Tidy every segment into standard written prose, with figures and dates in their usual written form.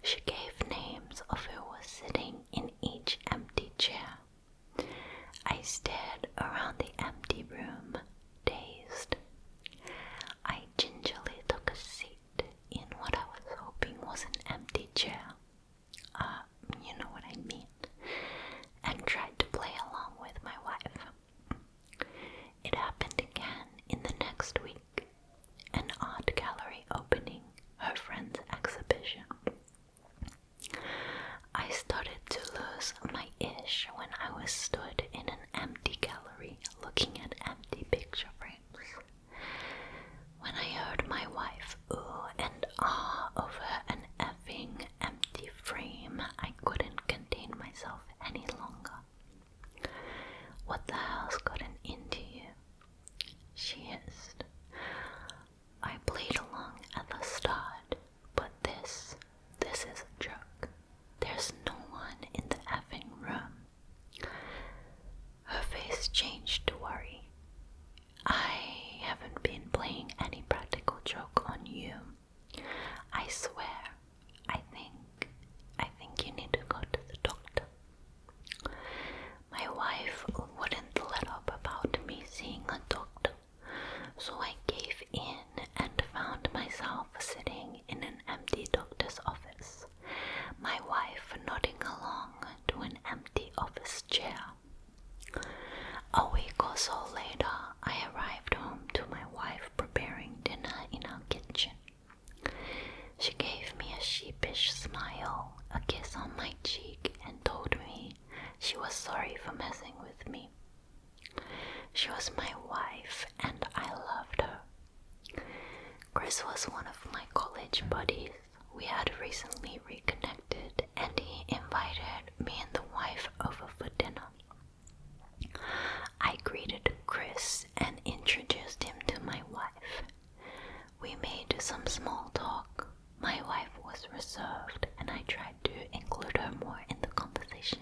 She gave names of who was sitting in each empty chair. I stared around the empty room, dazed. I gingerly took a seat in what I was hoping was an empty chair. You know what I mean. And tried to play along with my wife. It happened again in the next week. An art gallery opening, her friend's exhibition. I started to lose my ish when I was stood in an empty gallery looking at empty picture frames. When I heard my wife ooh and ah over an effing empty frame, I couldn't contain myself any longer. What the hell's gotten into you? She hissed. I played along at the start, but this is a joke. There's no one in the effing room. Her face changed to worry. I haven't been playing any practical joke on you. I swear, I think you need to go to the doctor. My wife wouldn't let up about me seeing a doctor, so I gave in and found myself sitting in an empty doctor's office, my wife nodding along to an empty office chair. A week or so later, I arrived home to my wife preparing dinner in our kitchen. She gave me a sheepish smile, a kiss on my cheek, and told me she was sorry for messing with me. She was my wife, and I loved her. Chris was one of my college buddies. We had recently reconnected, and he invited me and the wife over for dinner. I greeted Chris and introduced him to my wife. We made some small talk. My wife was reserved, and I tried to include her more in the conversation.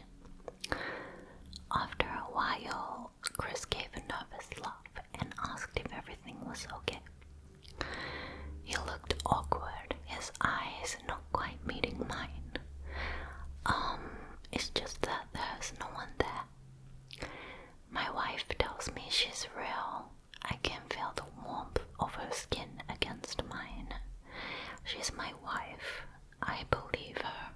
After a while, Chris gave a nervous laugh and asked if everything was okay. He looked awkward, his eyes not quite meeting mine. It's just that there's no one there. My wife tells me she's real. I can feel the warmth of her skin against mine. She's my wife. I believe her.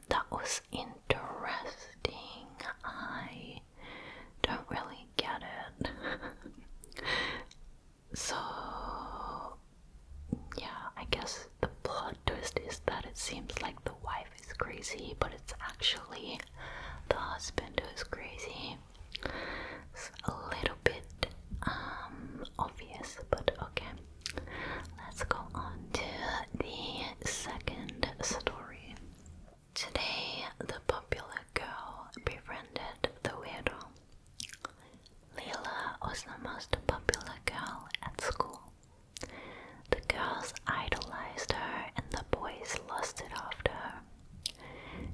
That was interesting. I don't really get it. So, yeah, I guess the plot twist is that it seems like the wife is crazy, but it's actually the husband who's crazy. It's a little bit obvious, but okay. Let's go on to the second story. Today, the popular girl befriended the weirdo. Leela was the most popular girl at school. The girls idolized her and the boys lusted after her.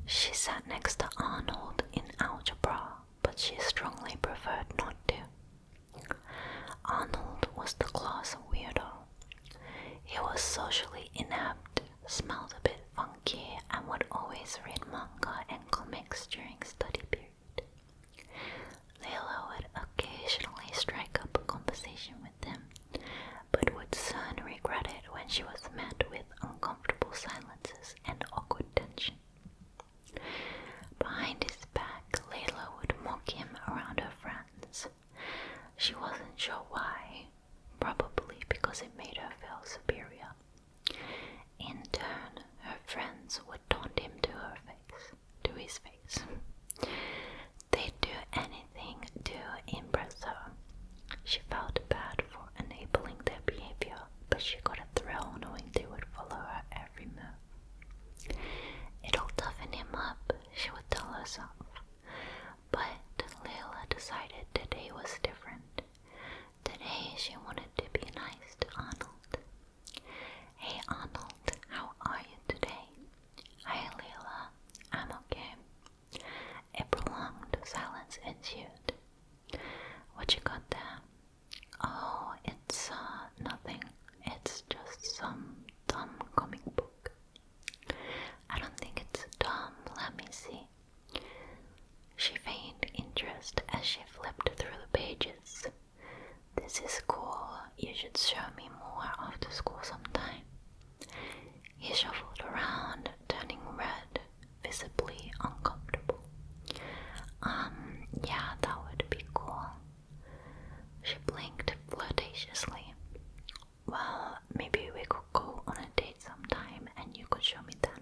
She sat next to Arnold in algebra, but she strongly preferred not to. Arnold was the class weirdo. He was socially inept, smelled a bit funky, and would always read manga and comics during study period. Leila would occasionally strike up a conversation with him, but would soon regret it when she was met with uncomfortable silences and awkward tension. Behind his back, Leila would mock him around her friends. She wasn't sure why, probably because it made her feel superior. In turn, her friends would taunt him to his face. He shuffled around, turning red, visibly uncomfortable. Yeah, that would be cool. She blinked flirtatiously. Well, maybe we could go on a date sometime and you could show me then.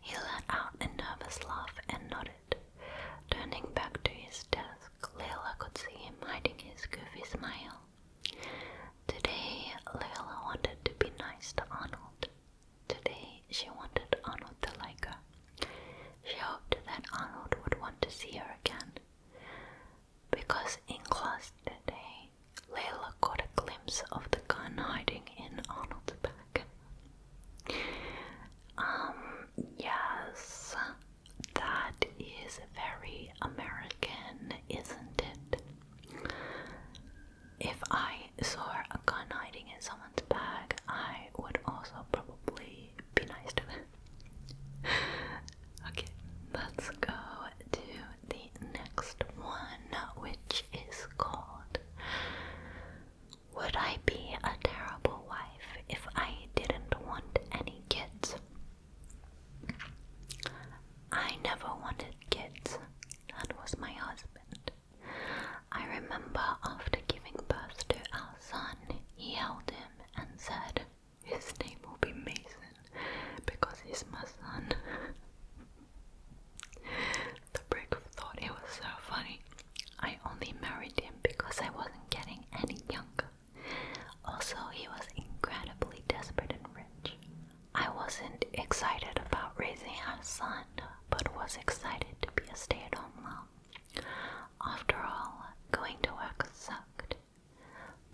He let out a nervous laugh and nodded. Turning back to his desk, Layla could see him hiding his goofy smile. Today, Layla wanted to be nice to Arnold. Today, she wanted Arnold to like her. She hoped that Arnold would want to see her again. Because in class today, Layla caught a glimpse of the gun hiding in Arnold's back. Yes, that is very American, isn't it? If I saw a gun hiding in someone's bag, I would also probably be nice to them. Okay, let's go to the next one, which is called Would I Be a Terrible Wife If I Didn't Want Any Kids? I never wanted kids. That was my husband. I remember after giving birth to our son, he held him and said, his name will be Mason because he's my son. The prick thought it was so funny. I only married him because I wasn't getting any younger. Also, he was incredibly desperate and rich. I wasn't excited about raising our son, but was excited to be a stay-at-home mom. After all, going to work sucked.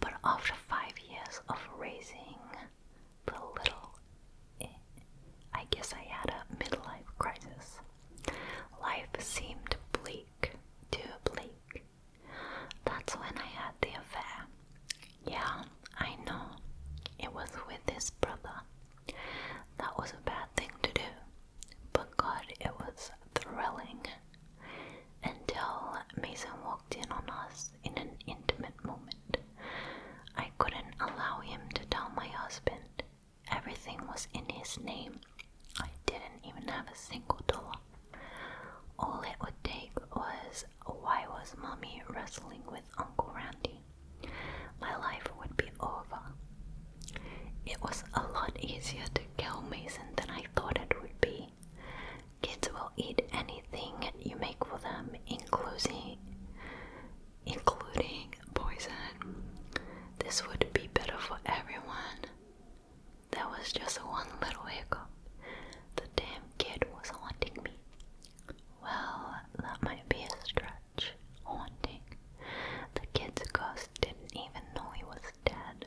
But after 5 years of raising the little, I guess I had a midlife crisis. Life seemed bleak, too bleak. That's when I had the affair. Yeah, I know. It was with his brother. That was a bad thing to do. But God, it was thrilling. Until Mason walked in on us in an intimate moment. I couldn't allow him to tell my husband. Everything was in his name. I didn't even have a single dollar. All it would take was, why was Mommy wrestling with Uncle Randy? My life would be over. It was a lot easier to kill Mason than I thought it would be. Kids will eat anything you make for them, including poison. This would be better for everyone. There was just one little hiccup. The damn kid was haunting me. Well, that might be a stretch. Haunting. The kid's ghost didn't even know he was dead.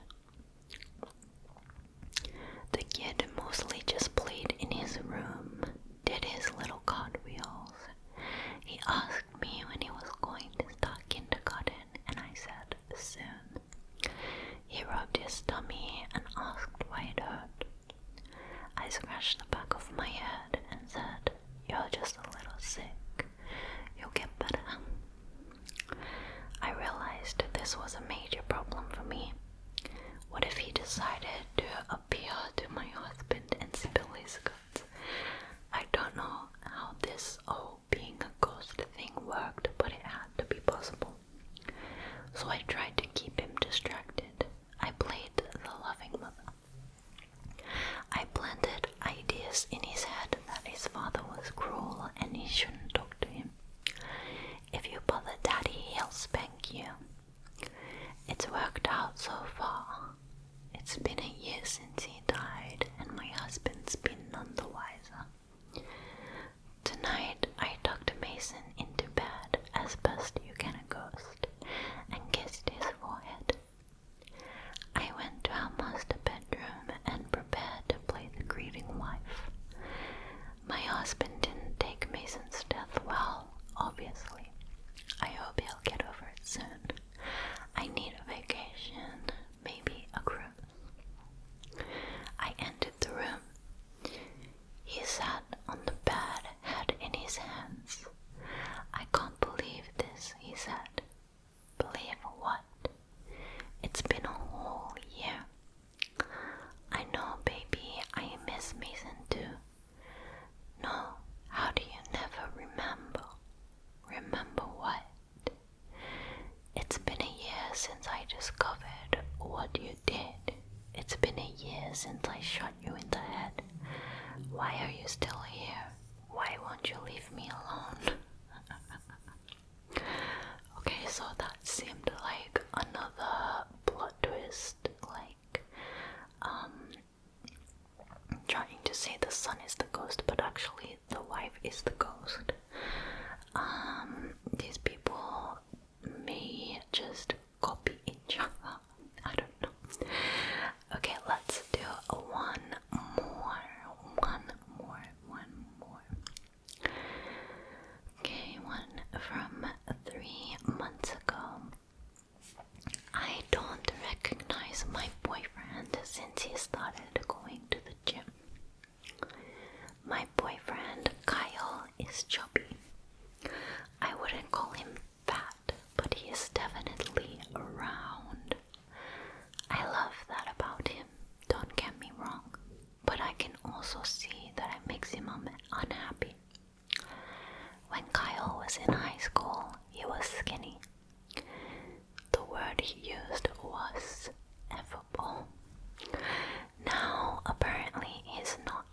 The kid mostly just played in his room, did his little cartwheels. He asked me when he was going to start kindergarten, and I said, soon. He rubbed his tummy and asked why it hurt. I scratched Why are you still here? Why won't you leave me alone? Okay, so that seemed like another plot twist, like, trying to say the son is the ghost, but actually the wife is the ghost. These people may just copy each other. I don't know. Okay, let's do one more. Okay, one from 3 months ago. I don't recognize my boyfriend since he started going to the gym. My boyfriend Kyle is chubby. I wouldn't call him fat, but he is definitely round. I love that about him, don't get me wrong, but I can also see that it makes him unhappy. When Kyle was in high school, he was skinny. The word he used was effable. Now, apparently, he's not,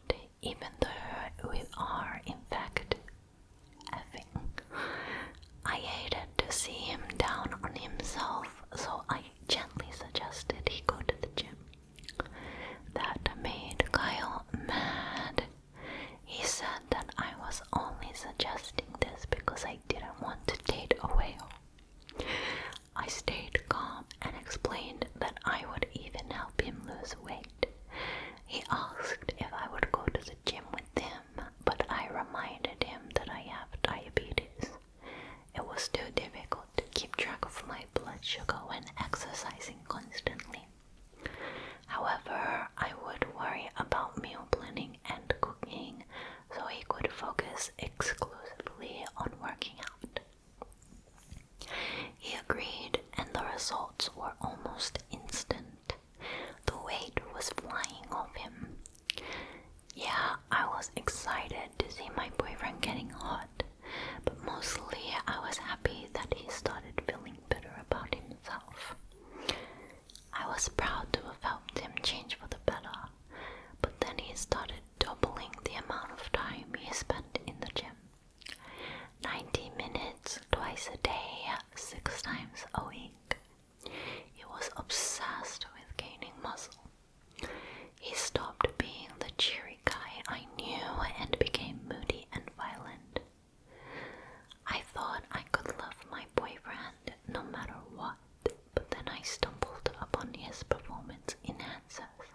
even though we are, in fact, effing. I hated to see him down on himself, so I gently suggested he go to the gym. That made Kyle mad. He said that I was only suggesting this because I didn't want to date a whale. I stayed calm and explained that I would even help him lose weight. He asked if I would go to the gym with him, but I reminded him that I have diabetes. It was too difficult to keep track of my blood sugar when exercising constantly. However, I would worry about meal planning and cooking, so he could focus exclusively on working out. He agreed, and the results were almost instant. The weight was flying off him. Yeah, I was excited to see my boyfriend getting hot, but mostly I was happy that he started feeling better about himself. I was proud to have helped him change for the better, but then he started doubling the amount of time he spent in the gym. 90 minutes twice a day, 6 times a week. He was obsessed with gaining muscle. He stopped being the cheery guy I knew and became moody and violent. I thought I could love my boyfriend no matter what, but then I stumbled upon his performance enhancers.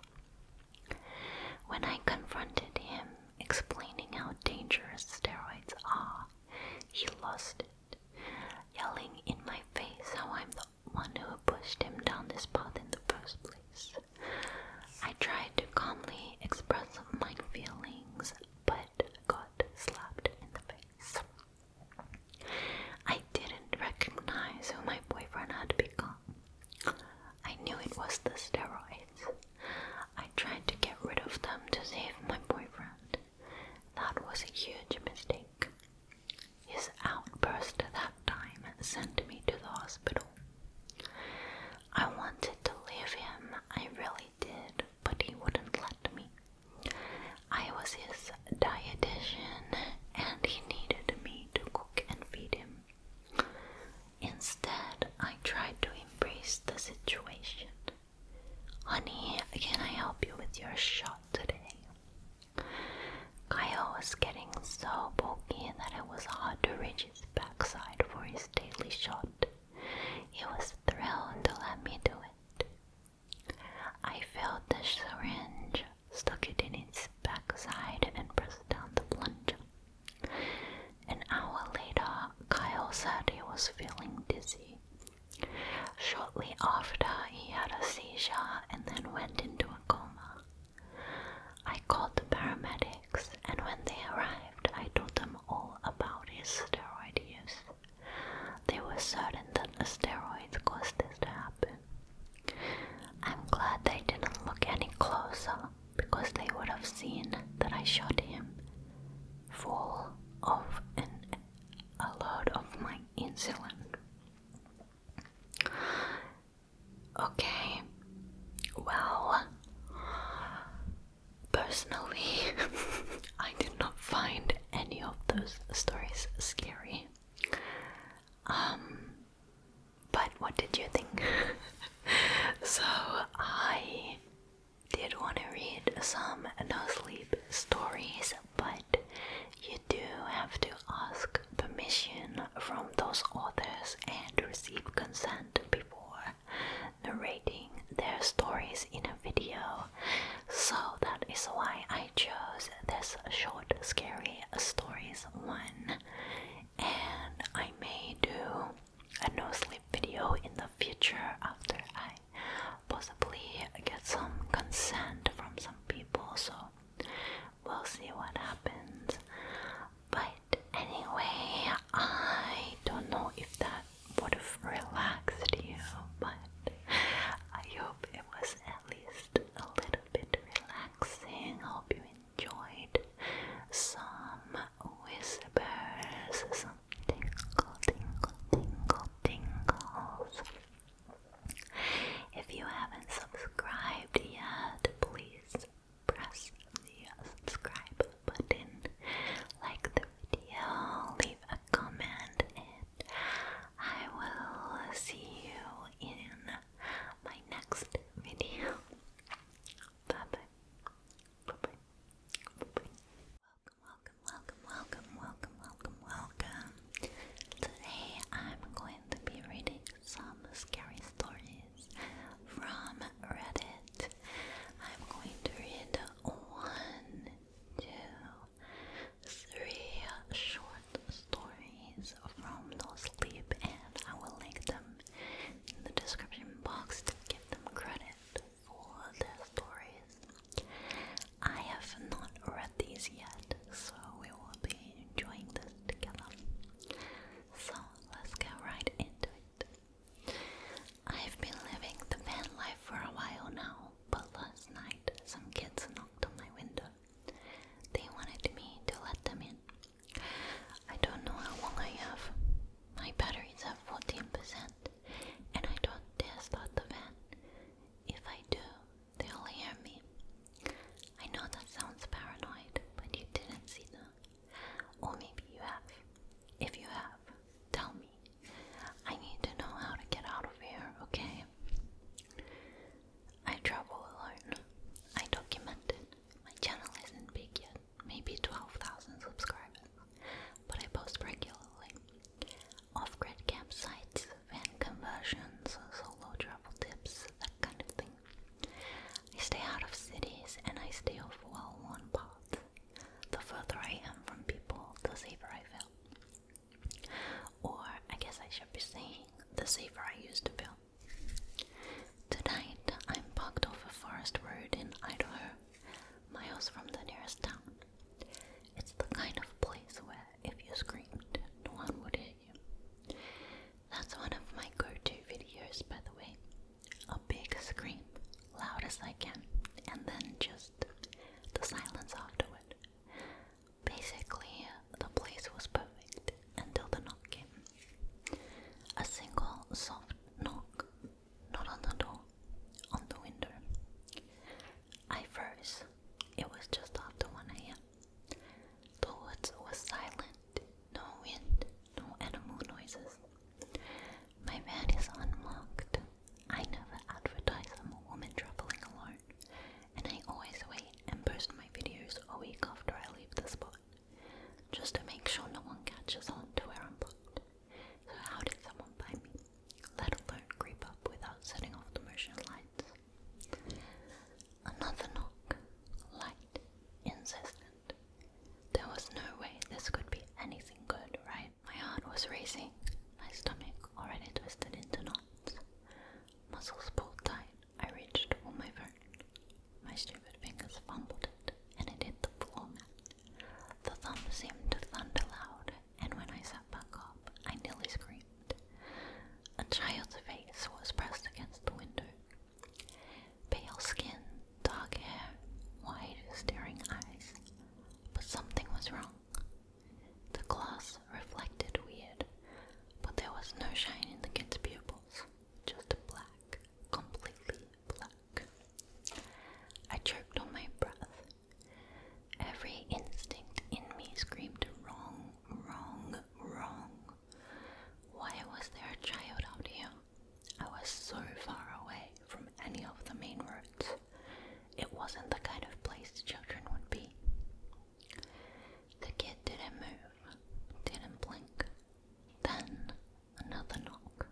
When I confronted him, explaining how dangerous steroids are, he lost it, yelling in my face how I'm the one who pushed him down this path in the first place. I tried to calmly express my feelings, but got slapped in the face. I didn't recognize who my boyfriend had become. I knew it was the steroids. I tried to get rid of them to save my boyfriend. That was a huge mistake. His outburst that time sent me to the hospital. I wanted to leave him, I really did, but he wouldn't let me. I was his dietitian, and he needed me to cook and feed him. Instead, I tried to embrace the situation. Honey, can I help you with your shot today? Kyle was getting so bulky that it was hard to reach his backside for his daily shot. He was thrilled to let me do it. I filled the syringe, stuck it in its backside, and pressed down the plunger. An hour later, Kyle said he was feeling dizzy. Shortly after, he had a seizure and then went into a coma. I called the paramedics, and when they arrived, I told them all about his steroid use. They were certain that the steroids caused this to happen. I'm glad they didn't look any closer, because they would have seen that I shot him full of a load of my insulin. Okay, well, Personally, I did not find any of those stories scary. But what did you think? So I did want to read some no-sleep stories, but you do have to ask permission from those authors and receive consent before narrating their stories in a video. So that is why I chose this short scary stories one, and I may do a no sleep video in the future after I possibly get some consent from some people, so we'll see what happens. But anyway, I don't know if that would have relaxed you, but I hope it was at least a little bit relaxing. I hope you enjoyed some whispers, some tingles. If you haven't subscribed yet, please press the subscribe button, like the video, leave a comment, and I will see you in my next video. Bye bye. Bye bye. Bye bye. Welcome. Today I'm going to be reading some scary stories from Reddit. I'm going to read 1, 2, 3 short stories from No Sleep, and I will link them in the description box to give them credit for their stories. I have not read these yet, so we will be enjoying this together. So let's get right into it. I've been living the van life for a while now, but last night some kids knocked on my window. They wanted me to let them in. I don't know how long I have. My battery's at 14%, and I don't dare start the van. If I do, they'll hear me. I know that sounds paranoid, but you didn't see them. Or maybe you have. If you have, tell me. I need to know how to get out of here, okay? I travel alone. I document it. My channel isn't big yet, maybe 12,000 subscribers, but I post regularly. Off-grid campsites, van conversions, solo travel tips, that kind of thing. I stay out of cities and I stay off well-worn paths. The further I am from people, the safer I feel. Or I guess I should be saying, the safer I used to feel. Tonight, I'm parked off a forest road in Idaho, miles from the nearest town. It's the kind of place where if you screamed, no one would hear you. That's one of my go-to videos, by the way. A big scream, loud as I can, and then just the silence afterward. Basically, the place was perfect until the knock came. A single soft these children would be. The kid didn't move, didn't blink. Then another knock.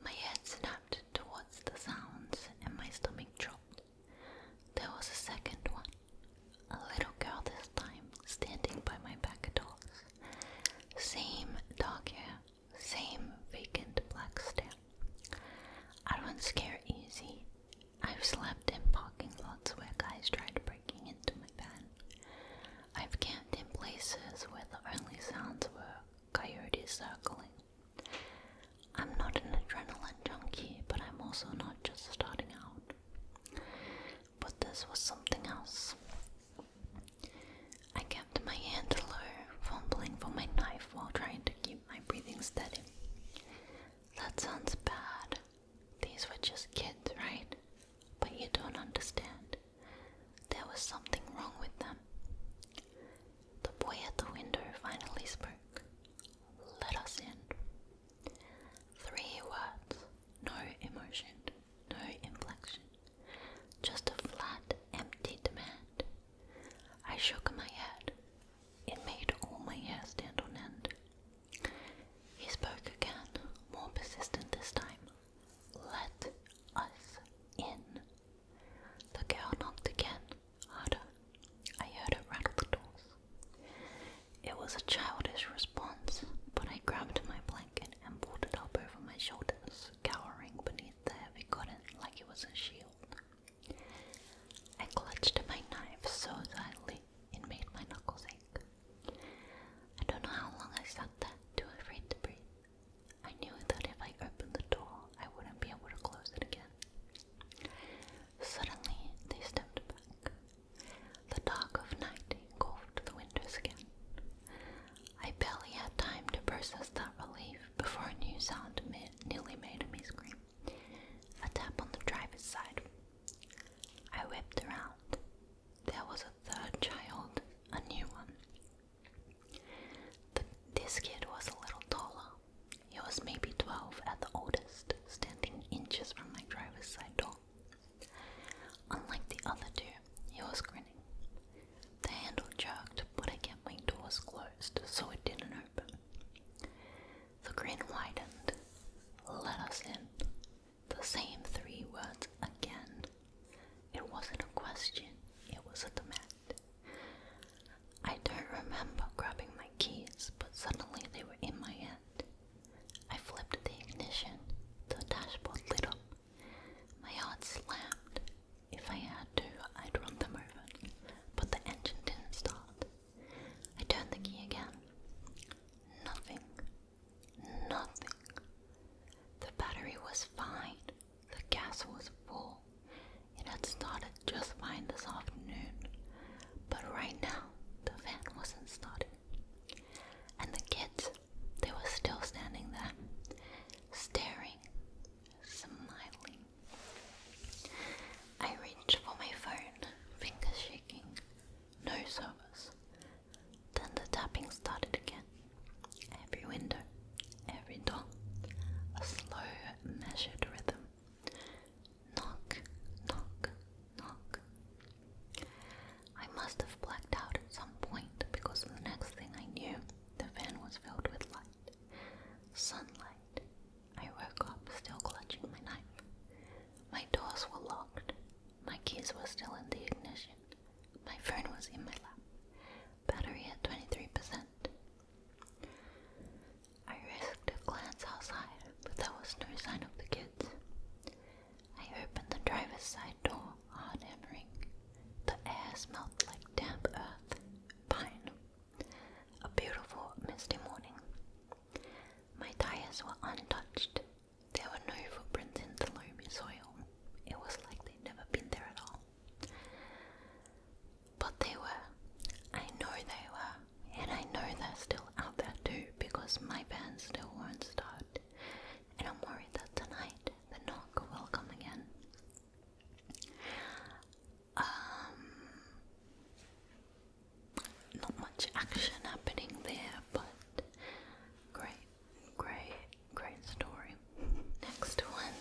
My head snapped towards the sounds and my stomach dropped. There was a second one. A little girl this time, standing by my back doors. Same dark hair, same vacant black stare. I don't scare easy. I've slept in parking lots where guys tried breaking into my van. I've camped in places where the only sounds were coyotes circling. I'm not an adrenaline junkie, but I'm also not just starting out. But this was something else. I kept my hand low, fumbling for my knife while trying to keep my breathing steady. That sounds bad. These were just kids, right? But you don't understand. There was something wrong with them. The boy at the window finally spoke. Let us in. 3 words. No emotion. No inflection. Just a flat, empty demand. I shook my head. It made all my hair stand on end. He spoke again, more persistent this time. Let us in. The girl knocked again, harder. I heard her rattle the doors. It was a childish response, but I grabbed my blanket and pulled it up over my shoulders, cowering beneath the heavy cotton like it was a shield. I clutched my knife so tightly it made my knuckles ache. I don't know how long I sat there, too afraid to breathe. I knew that if I opened the door, I wouldn't be able to close it again. Suddenly, they stepped back. The dark of night engulfed the windows again. I barely had time to process that relief before a new sound nearly made me scream. A tap on the driver's side. I whipped around. There was a third child, a new one. This kid was a little taller. He was maybe 12 at the oldest, standing inches from my driver's side door. Unlike the other two, he was grinning. The handle jerked, but I kept my doors closed so it didn't open. The grin widened. Let us in. The same 3 words again. It wasn't a question, it was a demand. I don't remember grabbing my keys, but suddenly they were in my hand. I flipped the ignition. The dashboard lit up. My heart slammed. If I had to, I'd run them over. But the engine didn't start. I turned the key again. Nothing. Nothing. The battery was fine. The gas was full. It had started just fine this afternoon. But right now, the van wasn't starting. And the kids, they were still standing there, staring, smiling. I reached for my phone, fingers shaking. No service. Then the tapping started again. Every window, every door. A slow, measured rhythm. Knock, knock, knock. I must have blacked out at some point because the next thing I knew, the van was filled with light. Sunlight. I woke up still clutching my knife. My doors were locked. My keys were still in the ignition. My phone was in my lap. Battery at 23%. I risked a glance outside, but there was no sign of the kids. I opened the driver's side door, hard hammering. The air smelled like damp earth, pine. A beautiful, misty morning. My tires were untouched. There were no footprints in the loamy soil. It was like they'd never been there at all. But they were. I know they were. And I know they're still out there too, because my van still won't start. And I'm worried that tonight the knock will come again. Not much action happening there, but great story. Next one.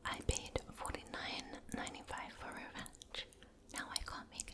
I paid $49.95 for revenge. Now I can't make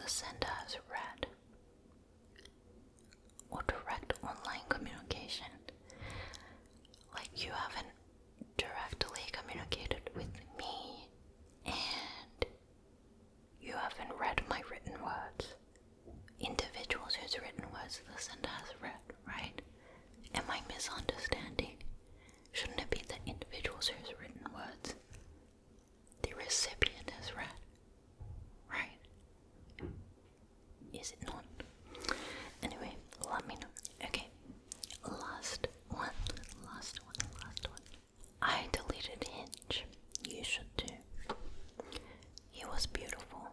the sender has read. Or direct online communication. Like you haven't directly communicated with me and you haven't read my written words. Individuals whose written words the sender has read, right? Am I misunderstanding? Shouldn't it be the individuals whose written words the recipient has read, right? Is it not? Anyway, let me know. Okay, last one. I deleted Hinge. You should too. He was beautiful.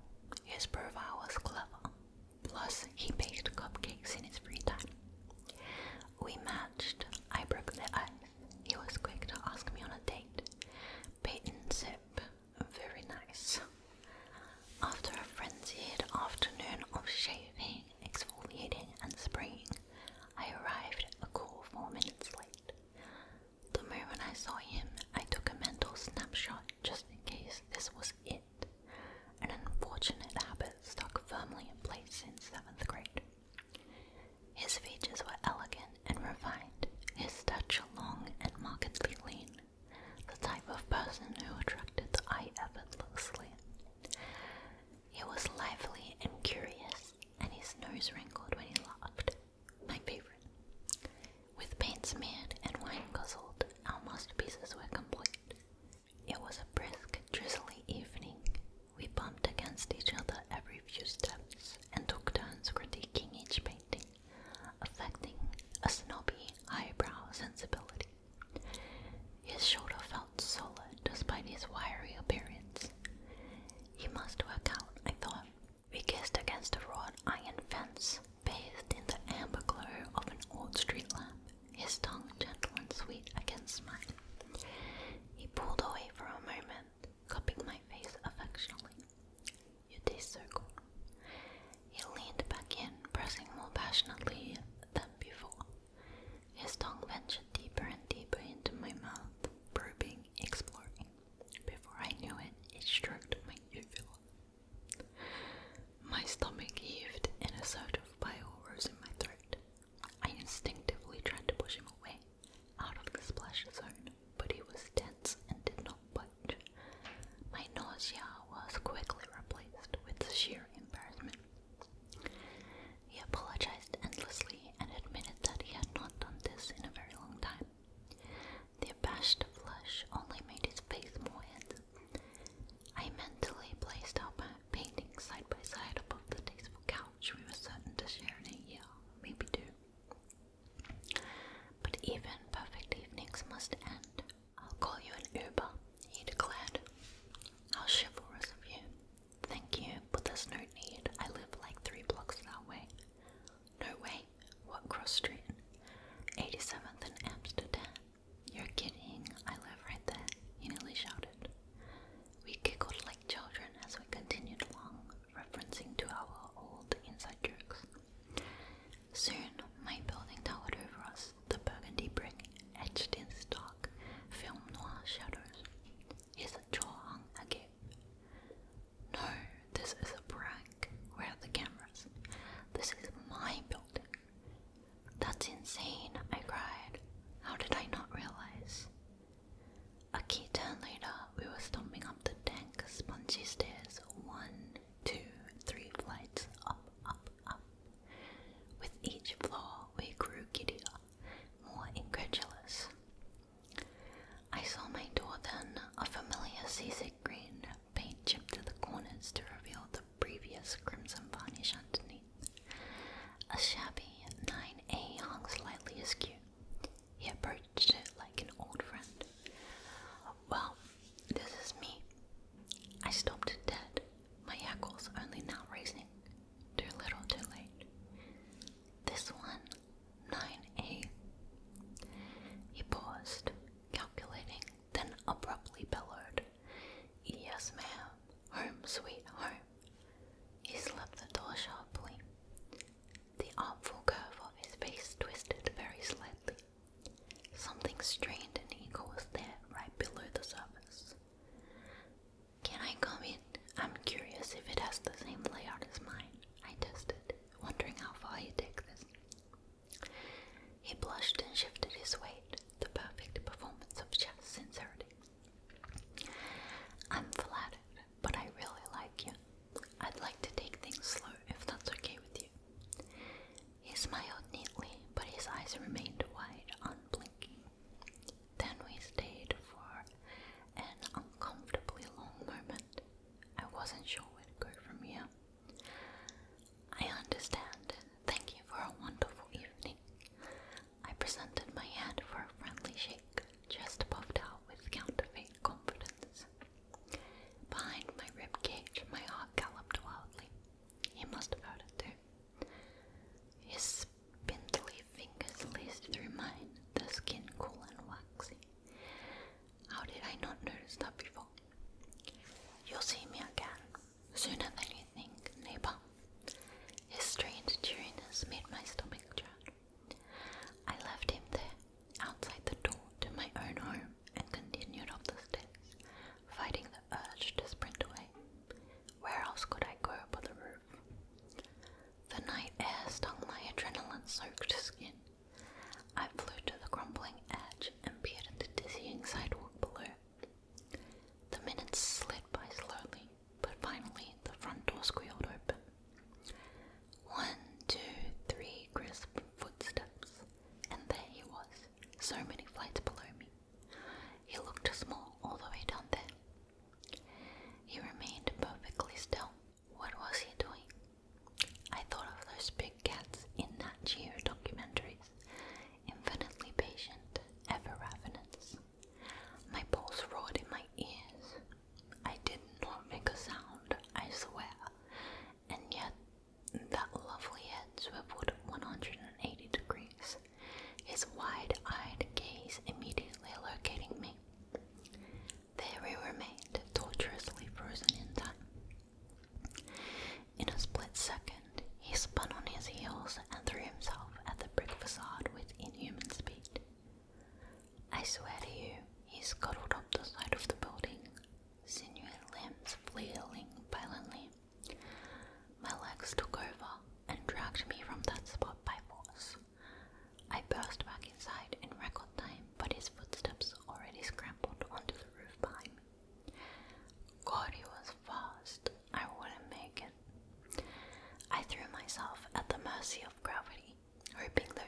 His profile was clever. Plus, he baked cupcakes in his free time. We matched. I broke the ice. He was quick to ask me on a date. Bait and sip. Very nice. After a frenzied afternoon of shaving,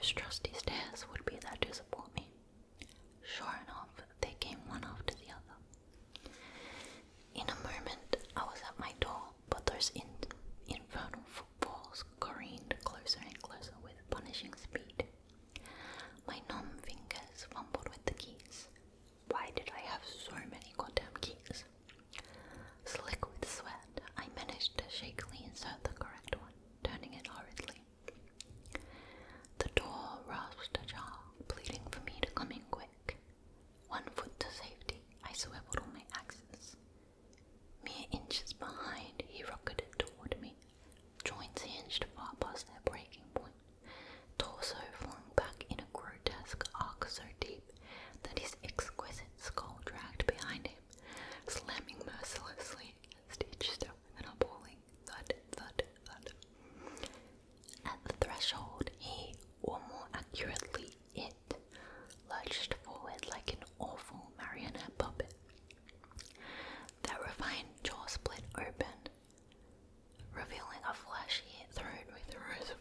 those trusty stairs would be there to support me. Sure enough, they came one after the other. In a moment, I was at my door, but those infernal footballs careened closer and closer with punishing speed. My numb fingers fumbled with the keys. Why did I have so many goddamn keys? Slick with sweat, I managed to shakily insert the correct one, turning it hurriedly. The door rasped ajar, pleading for me to come in quick. 1 foot to safety, I swiveled on my axis. Mere inches behind, he rocketed toward me, joints hinged far past their breaking point, torso flung back in a grotesque arc so deep that his exquisite skull dragged behind him, slamming mercilessly against each step with an appalling thud, thud, thud. At the threshold, he, or more accurately it, lurched forward like an awful marionette puppet. That refined jaw split open, revealing a fleshy throat with rows of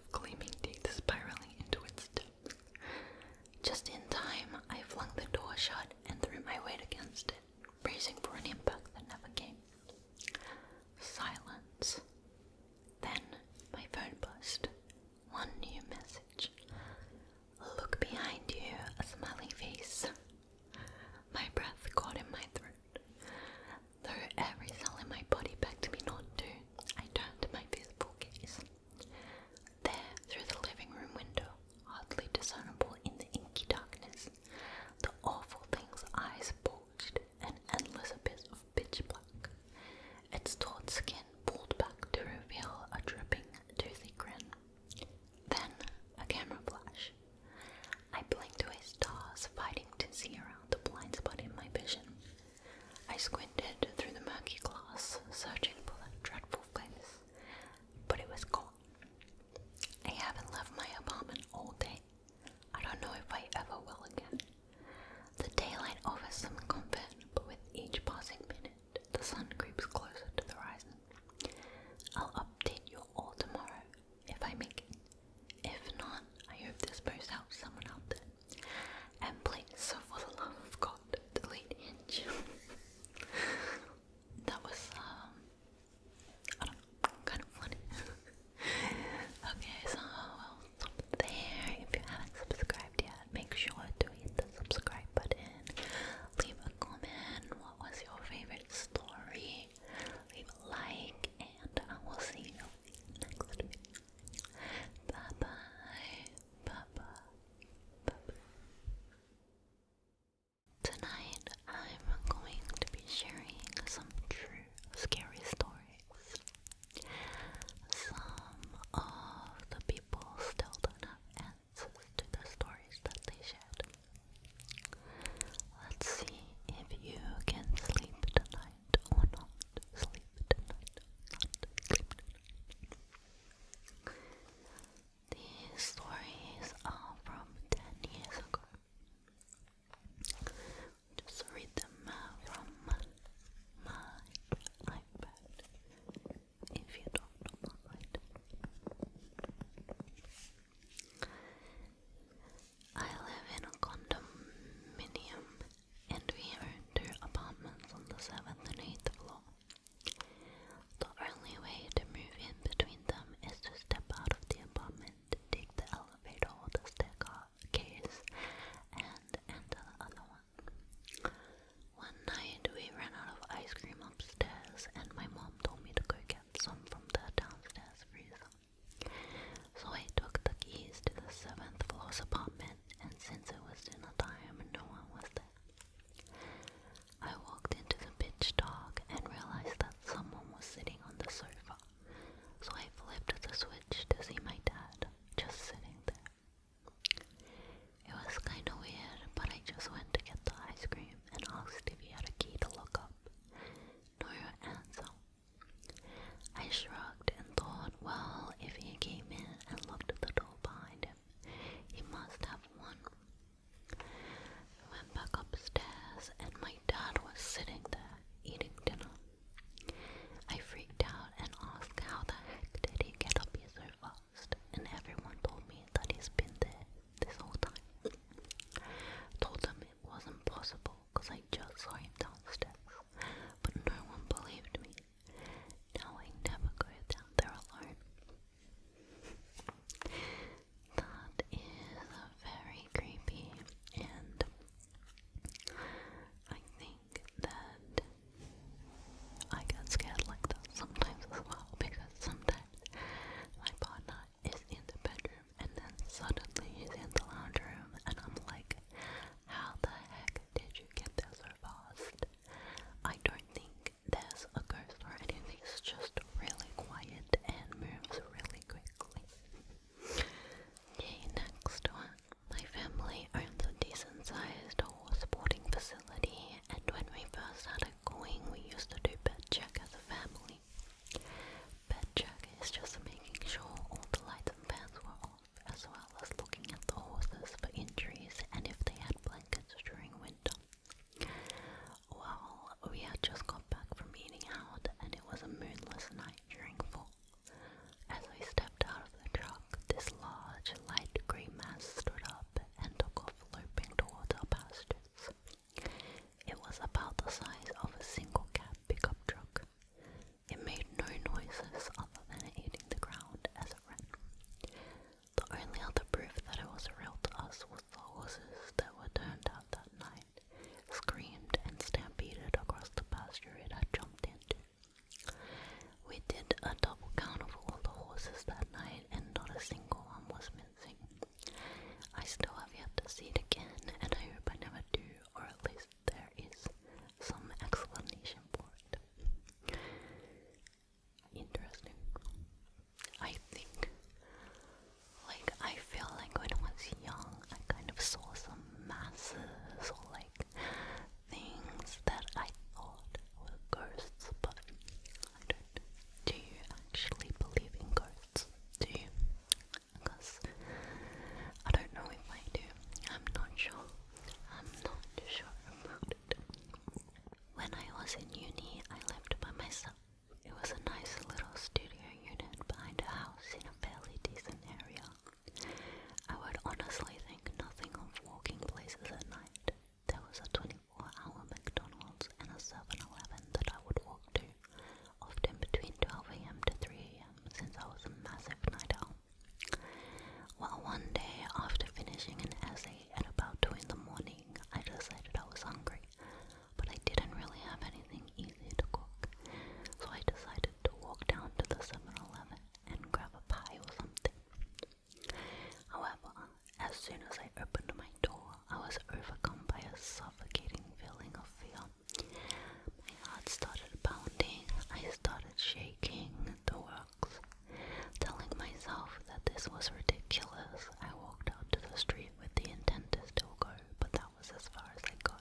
this was ridiculous. I walked out to the street with the intent to still go, but that was as far as I got.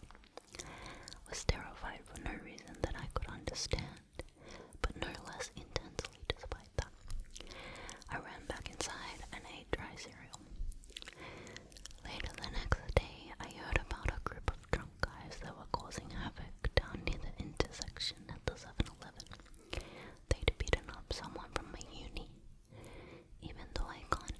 Was terrified for no reason that I could understand, but no less intensely despite that. I ran back inside and ate dry cereal. Later the next day, I heard about a group of drunk guys that were causing havoc down near the intersection at the 7-Eleven. They'd beaten up someone from my uni. Even though I can't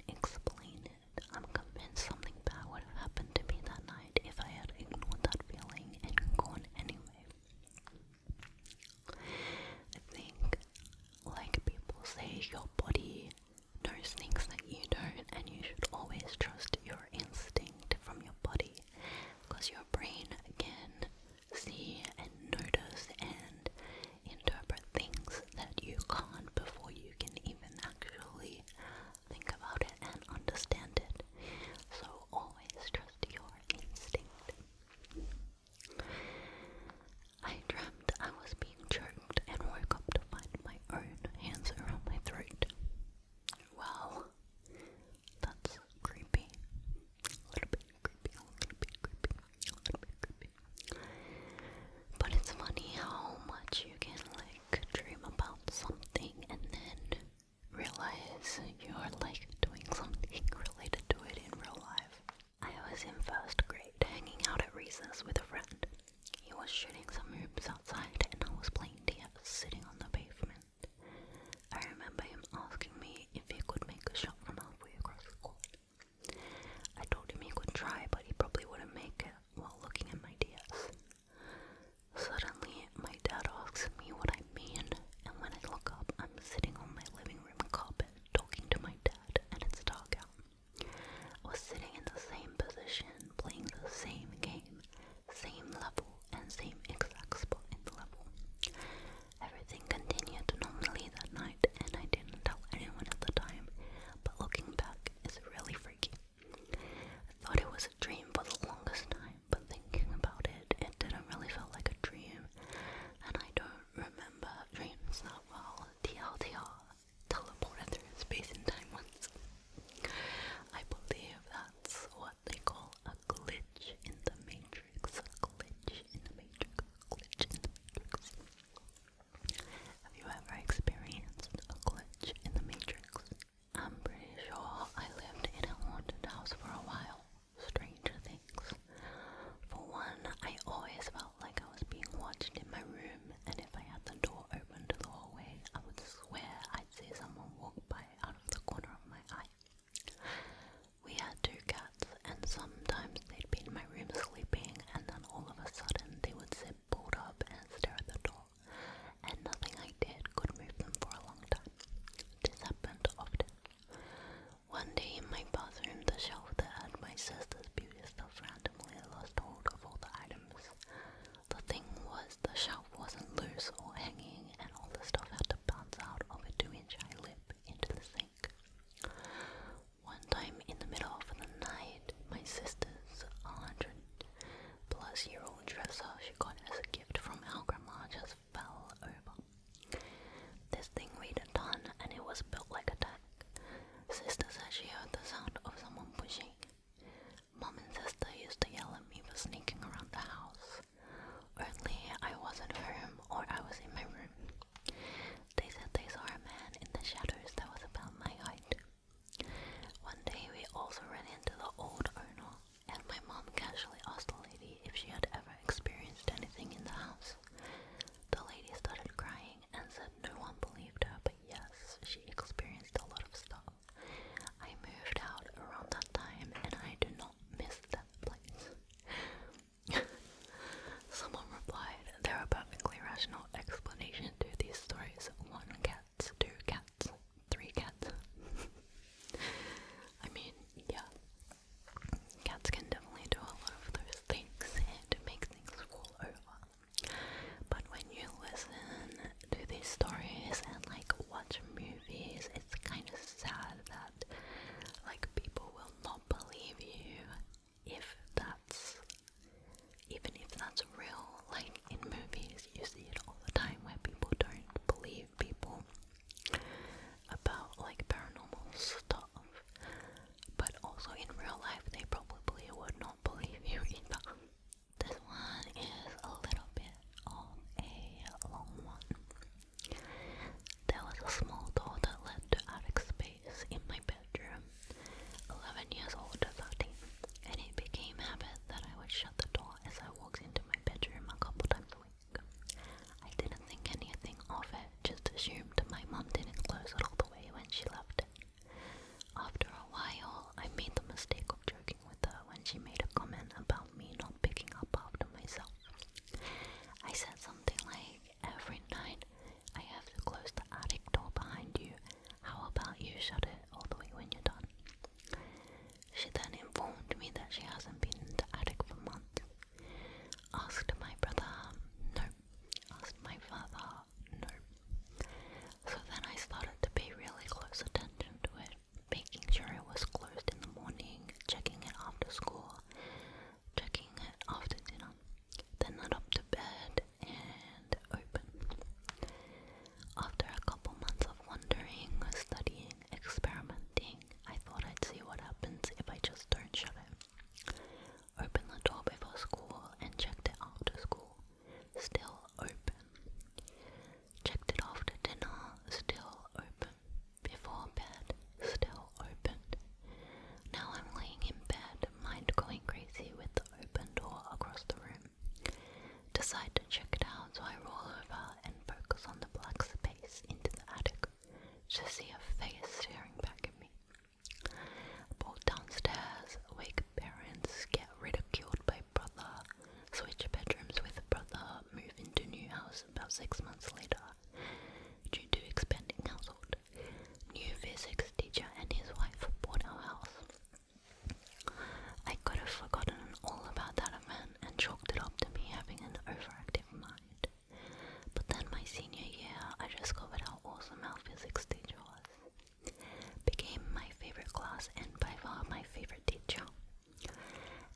class and by far my favorite teacher.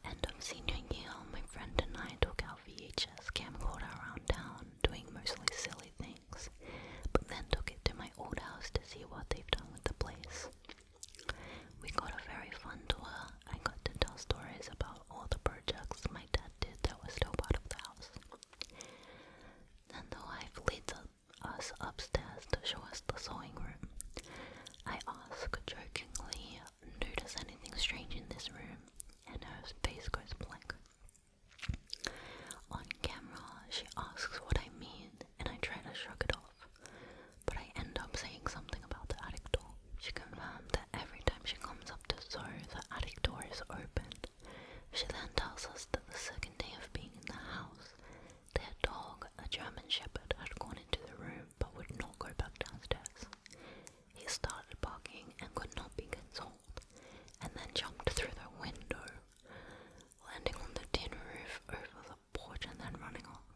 End of senior year, my friend and I took our VHS camcorder around town, doing mostly silly things, but then took it to my old house to see what they've done with the place. We got a very fun tour. I got to tell stories about all the projects my dad did that were still part of the house. Then the wife leads us upstairs to show us the sewing room. I ask jokingly, "Notice anything strange in this room?" and her face goes blank. On camera, she asks what I mean, and I try to shrug it off, but I end up saying something about the attic door. She confirmed that every time she comes up to sew, the attic door is open. She then tells us that the second day of being in the house, their dog, a German Shepherd, had gone into the room but would not go back downstairs. He started barking and could not be consoled, and then jumped through the window, landing on the tin roof over the porch and then running off.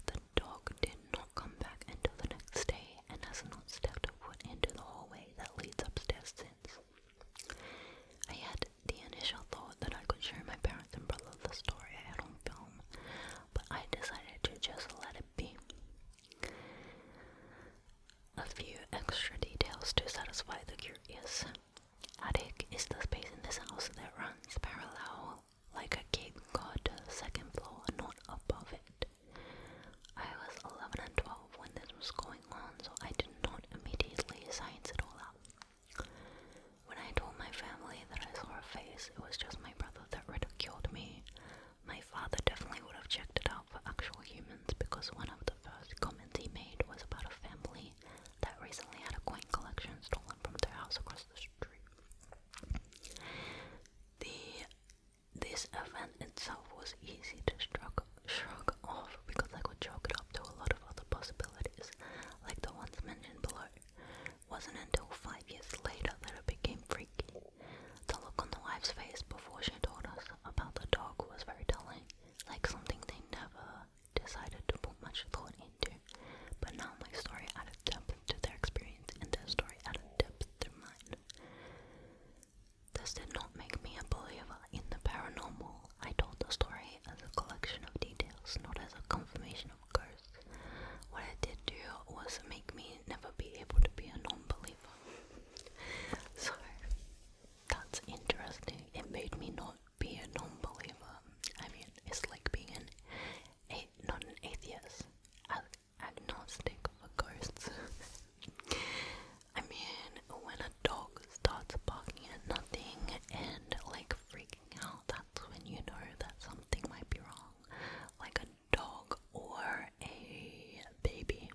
The dog did not come back until the next day and has not stepped a foot into the hallway that leads upstairs since. I had the initial thought that I could show my parents and brother the story I had on film, but I decided to just let it be. A few extra details to satisfy the curious. Attic is the space in this house that runs parallel like a Cape Cod to the second floor, not above it. I was 11 and 12 when this was going on, so I did not immediately science it all out. When I told my family that I saw a face, it was just my brother that ridiculed me. My father definitely would have checked it out for actual humans, because one of the first comments he made was about a family that recently had a coin collection stolen from their house across the street. This event itself was easy to shrug off because I could chalk it up to a lot of other possibilities, like the ones mentioned below. It wasn't until 5 years later that it became freaky. The look on the wife's face before she told us about the dog was very telling, like something they never decided to put much thought into. But now my story added depth to their experience, and their story added depth to mine. This did not make me a believer in the paranormal. I told the story as a collection of details, not as a confirmation of ghosts. What it did do was make me never be able to be a non-believer. So, that's interesting. It made me not be a non-believer. I mean, it's like being not an atheist, agnostic for ghosts. I mean, when a dog starts barking at nothing and like freaking out, that's when you know that something might be wrong. Like a dog or a baby.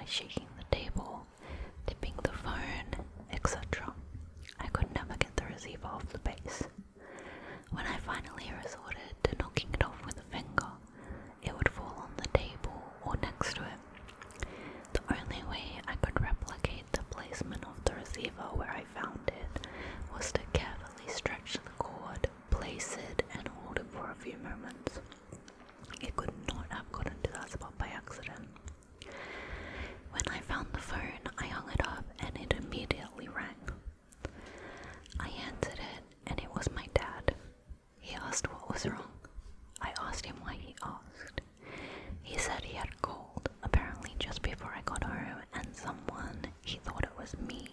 shaking the table, tipping the phone, etc. I could never get the receiver off the base. When I finally resorted to knocking it off with a finger, it would fall on the table or next to it. The only way I could replicate the placement of the receiver where I found it was to carefully stretch the cord, place it, and hold it for a few moments. It could not have gotten to that spot by accident. When I found the phone, I hung it up and it immediately rang. I answered it and it was my dad. He asked what was wrong. I asked him why he asked. He said he had a cold, apparently just before I got home, and someone, he thought it was me,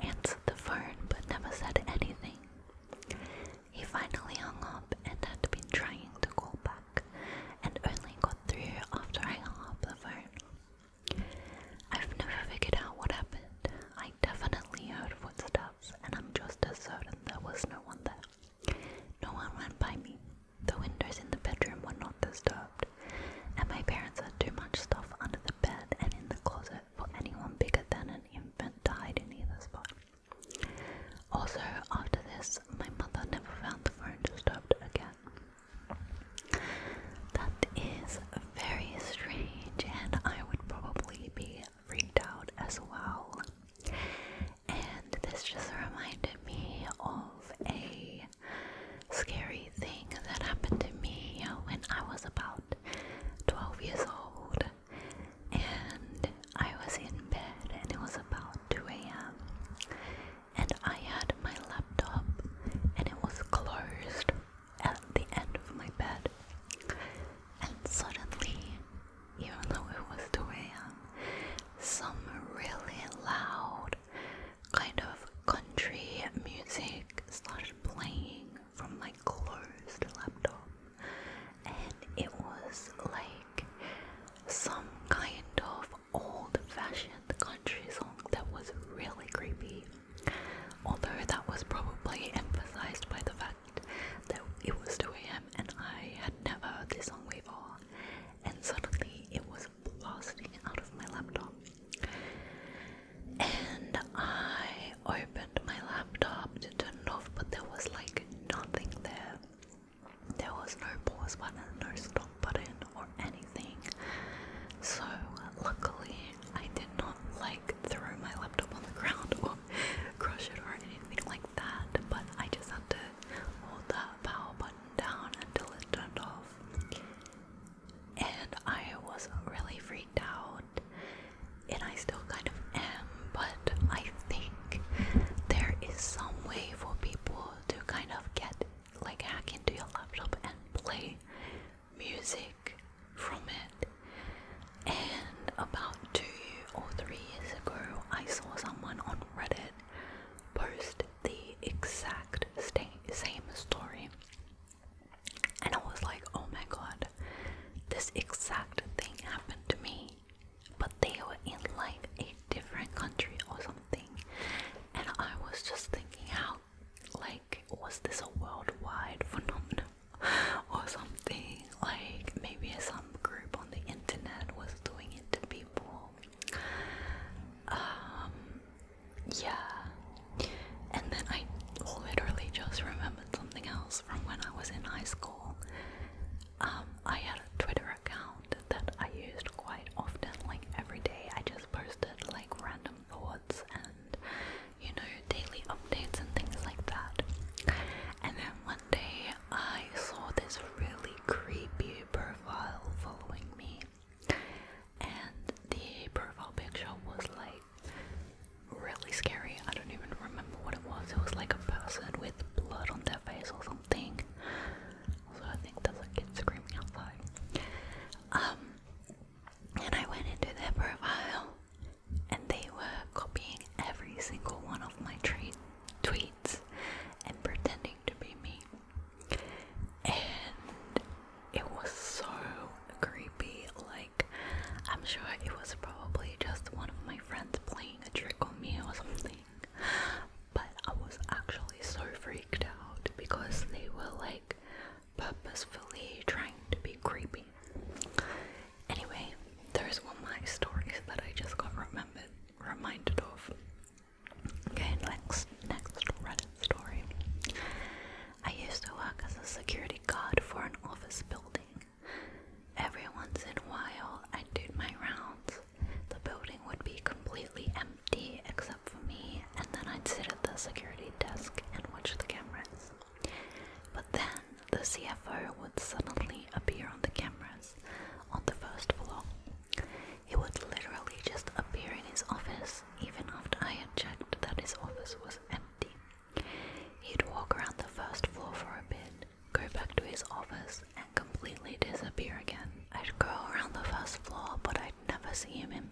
answered the phone but never said anything. He finally hung up and had been trying to call back, and only got through after I hung up the phone. I've never figured out what happened. I definitely heard footsteps, and I'm just as certain there was no one there. No one went by me. The windows in the bedroom were not disturbed, and my parents had too much stuff under the bed and in the closet for anyone bigger than an infant to hide in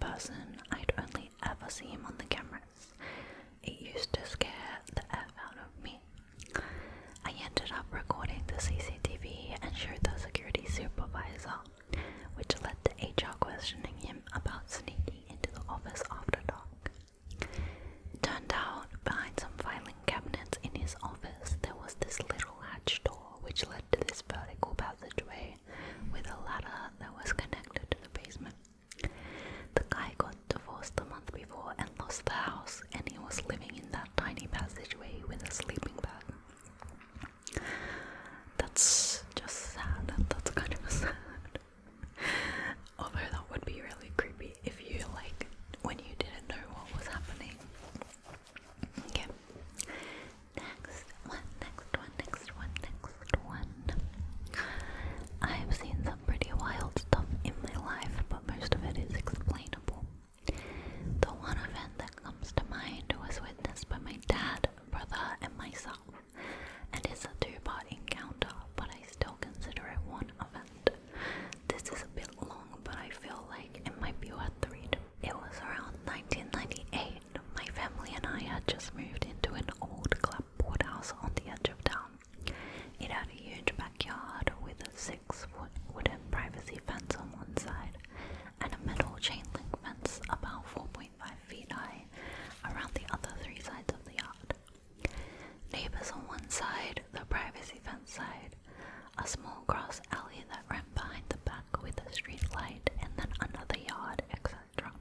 person, I'd only ever see him on the cameras. It used to scare the F out of me. I ended up recording the CCTV and showed the security supervisor, which led to HR questioning him about sneaking into the office after dark. It turned out, behind some filing cabinets in his office, there was this little hatch door which led to this vertical passageway with a ladder that was connected to the basement. The guy got divorced the month before and lost the house, and he was living in that tiny passageway with a sleeping bag. That's just sad. That's kind of sad. Although that would be really creepy if you, like, when you didn't know what was happening. Okay. Next one. I've seen some pretty wild stuff in my life, but most of it is explainable. The one event that comes to mind was witnessed by my dad, brother, and myself, and it's a two-part encounter, but I still consider it one event. This is a bit long, but I feel like it might be worth the read. It was around 1998. My family and I had just moved into an old clapboard house on the edge of town. It had a huge backyard with a 6-foot wooden privacy fence on one side and a metal chain link fence about 4.5 feet high around the other 3 sides of the yard. Neighbors on one side, the privacy fence side, a small grass alley that ran behind the back with a street light, and then another yard, etc.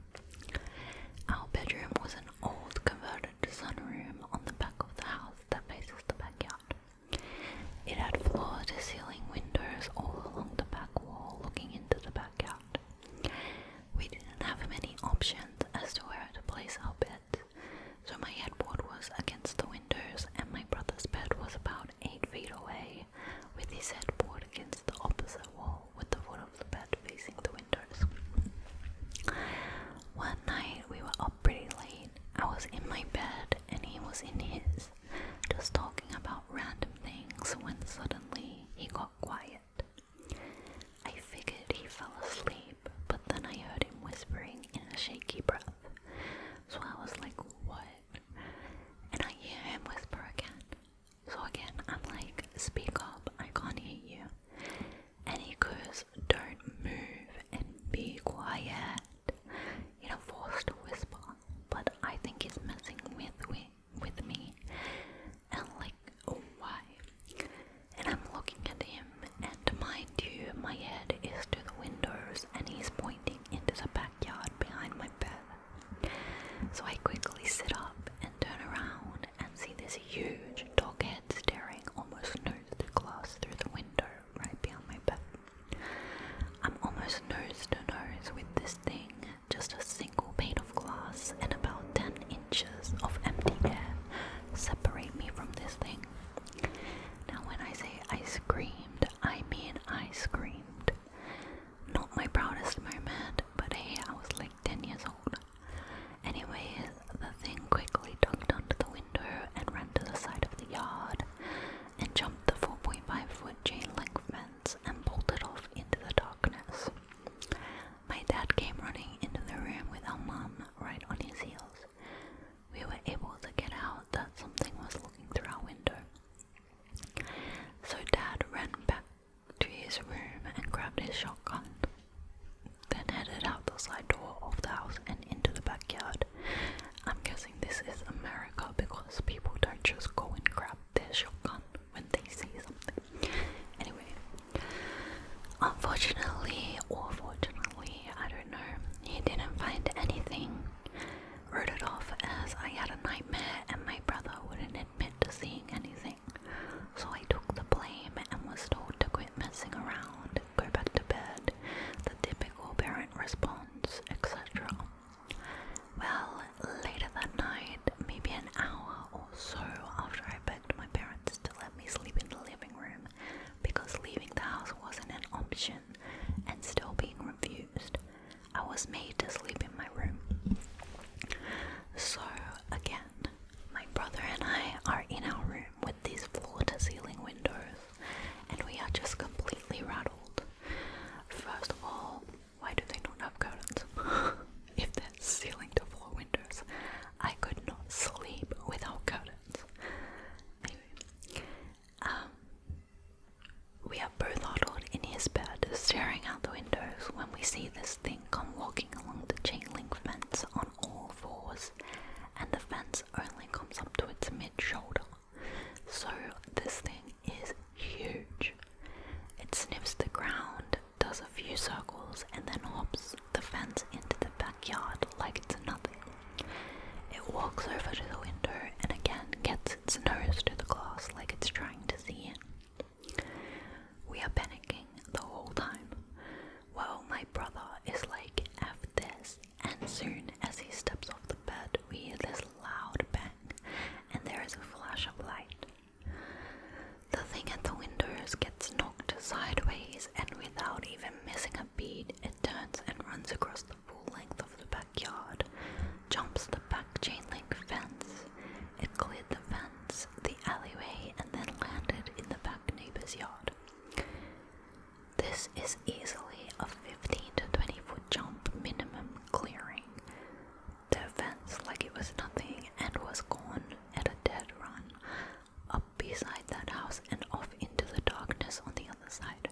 Our bedroom was an old converted sunroom on the back of the house that faces the backyard. It had floor-to-ceiling windows all along the back wall looking into the backyard. We didn't have many options as to where to place our beds, so my headboard was against the windows and my brother's bed was about 8 feet away, with his headboard against the opposite wall with the foot of the bed facing the windows. One night we were up pretty late. I was in my bed and he was in his, just talking about random things when suddenly he got quiet. I figured he fell asleep, but then I heard him whispering in a shaky breath. So I was like, what? And I hear him whisper again. So again, I'm like, speak up, I can't hear you. And he goes, don't move and be quiet. In a forced whisper, but I think he's messing with me. And like, why? And I'm looking at him, and mind you, my head is to the windows and he's pointing into the backyard behind my bed. So I quickly sit up and turn around and see this huge dog head staring almost nose to glass through the window right behind my bed. I'm almost nose to nose with this thing, just a single pane of glass and about 10 inches of empty air separate me from this thing. Now when I say I screamed, I mean I screamed. Not my proudest moment, but hey, I was like 10 years old. Anyways, it's nothing. It walks over to the window and again gets its nose to the glass like it's trying to see in. We are panicking the whole time. Well, my brother is like, F this, and soon as he steps off the bed, we hear this loud bang, and there is a flash of light. The thing at the windows gets knocked sideways, and without even missing a beat, it turns and runs across the full length of the backyard, jumps the back chain link fence. It cleared the fence, the alleyway, and then landed in the back neighbor's yard. This is easily a 15 to 20 foot jump minimum clearing the fence like it was nothing and was gone at a dead run up beside that house and off into the darkness on the other side.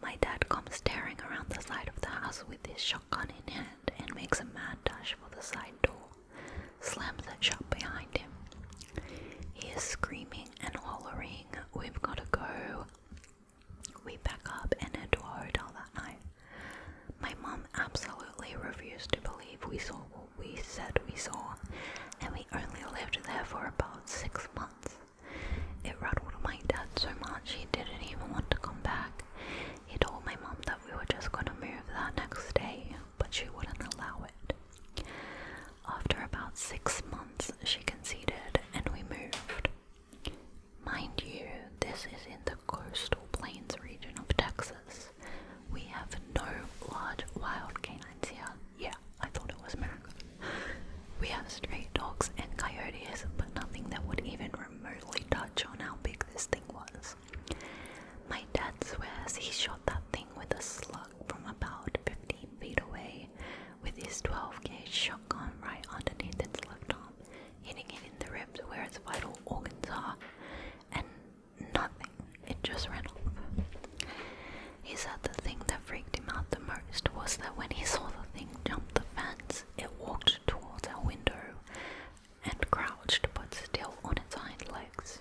My dad comes tearing around the side of the house with his shotgun in hand and makes a mad dash for the side door, slams it shut behind him. He is screaming and hollering, "We've got to go." We pack up and head to a hotel that night. My mom absolutely refused to believe we saw what we said we saw, and we only lived there for about 6 months. It rattled my dad so much he didn't even want to come back. He told my mom that we were just going to move that next day, but she wouldn't allow it. After about 6 months, she conceded and we moved. Mind you, this is in the coastal plains region of Texas. We have no large wild canines here. Yeah, I thought it was America. We have stray dogs and coyotes, but nothing that would even remotely touch on how big this thing was. My dad swears he shot that thing with a slug from about 15 feet away with his 12-gauge shotgun right underneath its left arm, hitting it in the ribs where its vital organs are, and nothing, it just ran off. He said the thing that freaked him out the most was that when he saw the thing jump the fence, it walked towards our window and crouched but still on its hind legs.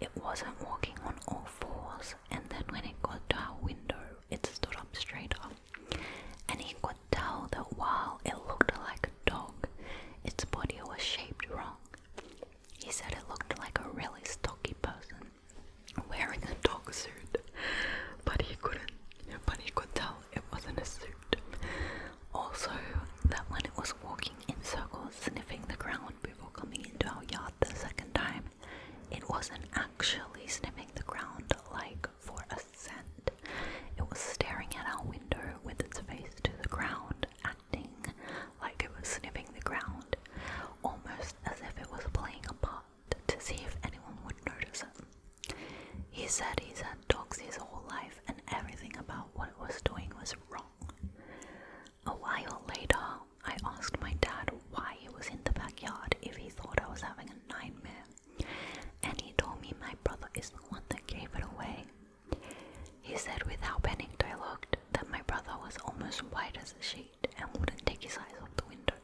It wasn't walking on all fours, and then when it got to our window, it stood up straight up. And he could tell that while it looked like a dog, its body was shaped wrong. He said it looked like a really stocky person wearing a dog suit, but he could tell it wasn't a suit. Also, that when it was walking in circles, sniffing the ground before coming into our yard the second time, it wasn't actually sniffing the ground like for a scent. It was staring at our window with its face to the ground, acting like it was sniffing the ground, almost as if it was playing a part to see if anyone would notice it. He said he's had dogs his whole life and everything about what it was doing was wrong. A while later, I asked my dad why he was in the backyard if he thought I was having a nightmare, and he told me my brother is the one that gave it away. He said with how panicked I looked that my brother was almost white as a sheet and wouldn't take his eyes off the window.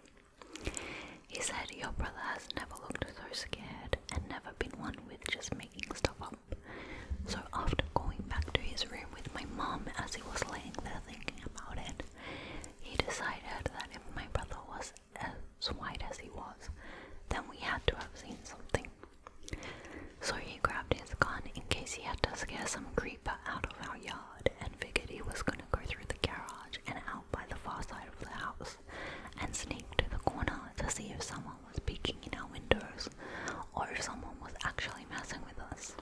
He said your brother has never looked so scared and never been one with just making stuff up. So after going back to his room with my mom as he was laying there thinking about it, he decided that if my brother was as white as he was, then we had to have seen something. So he grabbed his gun in case he had to scare some creeper out of our yard and figured he was going to go through the garage and out by the far side of the house and sneak to the corner to see if someone was peeking in our windows or if someone was actually messing with us.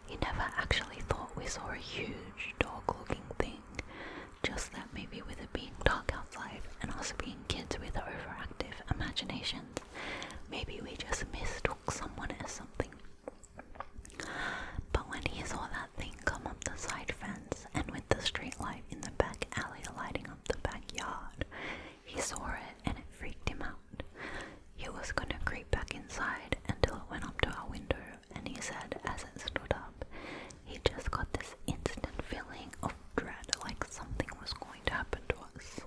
He never actually thought we saw a huge dog-looking thing, just that maybe with it being dark outside and us being kids with overactive imaginations, maybe we just mistook someone as something. But when he saw that thing come up the side fence and with the street light in the back alley lighting up the backyard, he saw it and it freaked him out. He was gonna creep back inside until it went up to our window, and he said as it stood up, he just got this instant feeling of dread, like something was going to happen to us.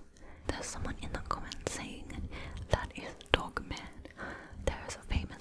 There's someone in the comments saying that is Dog Man. There is a famous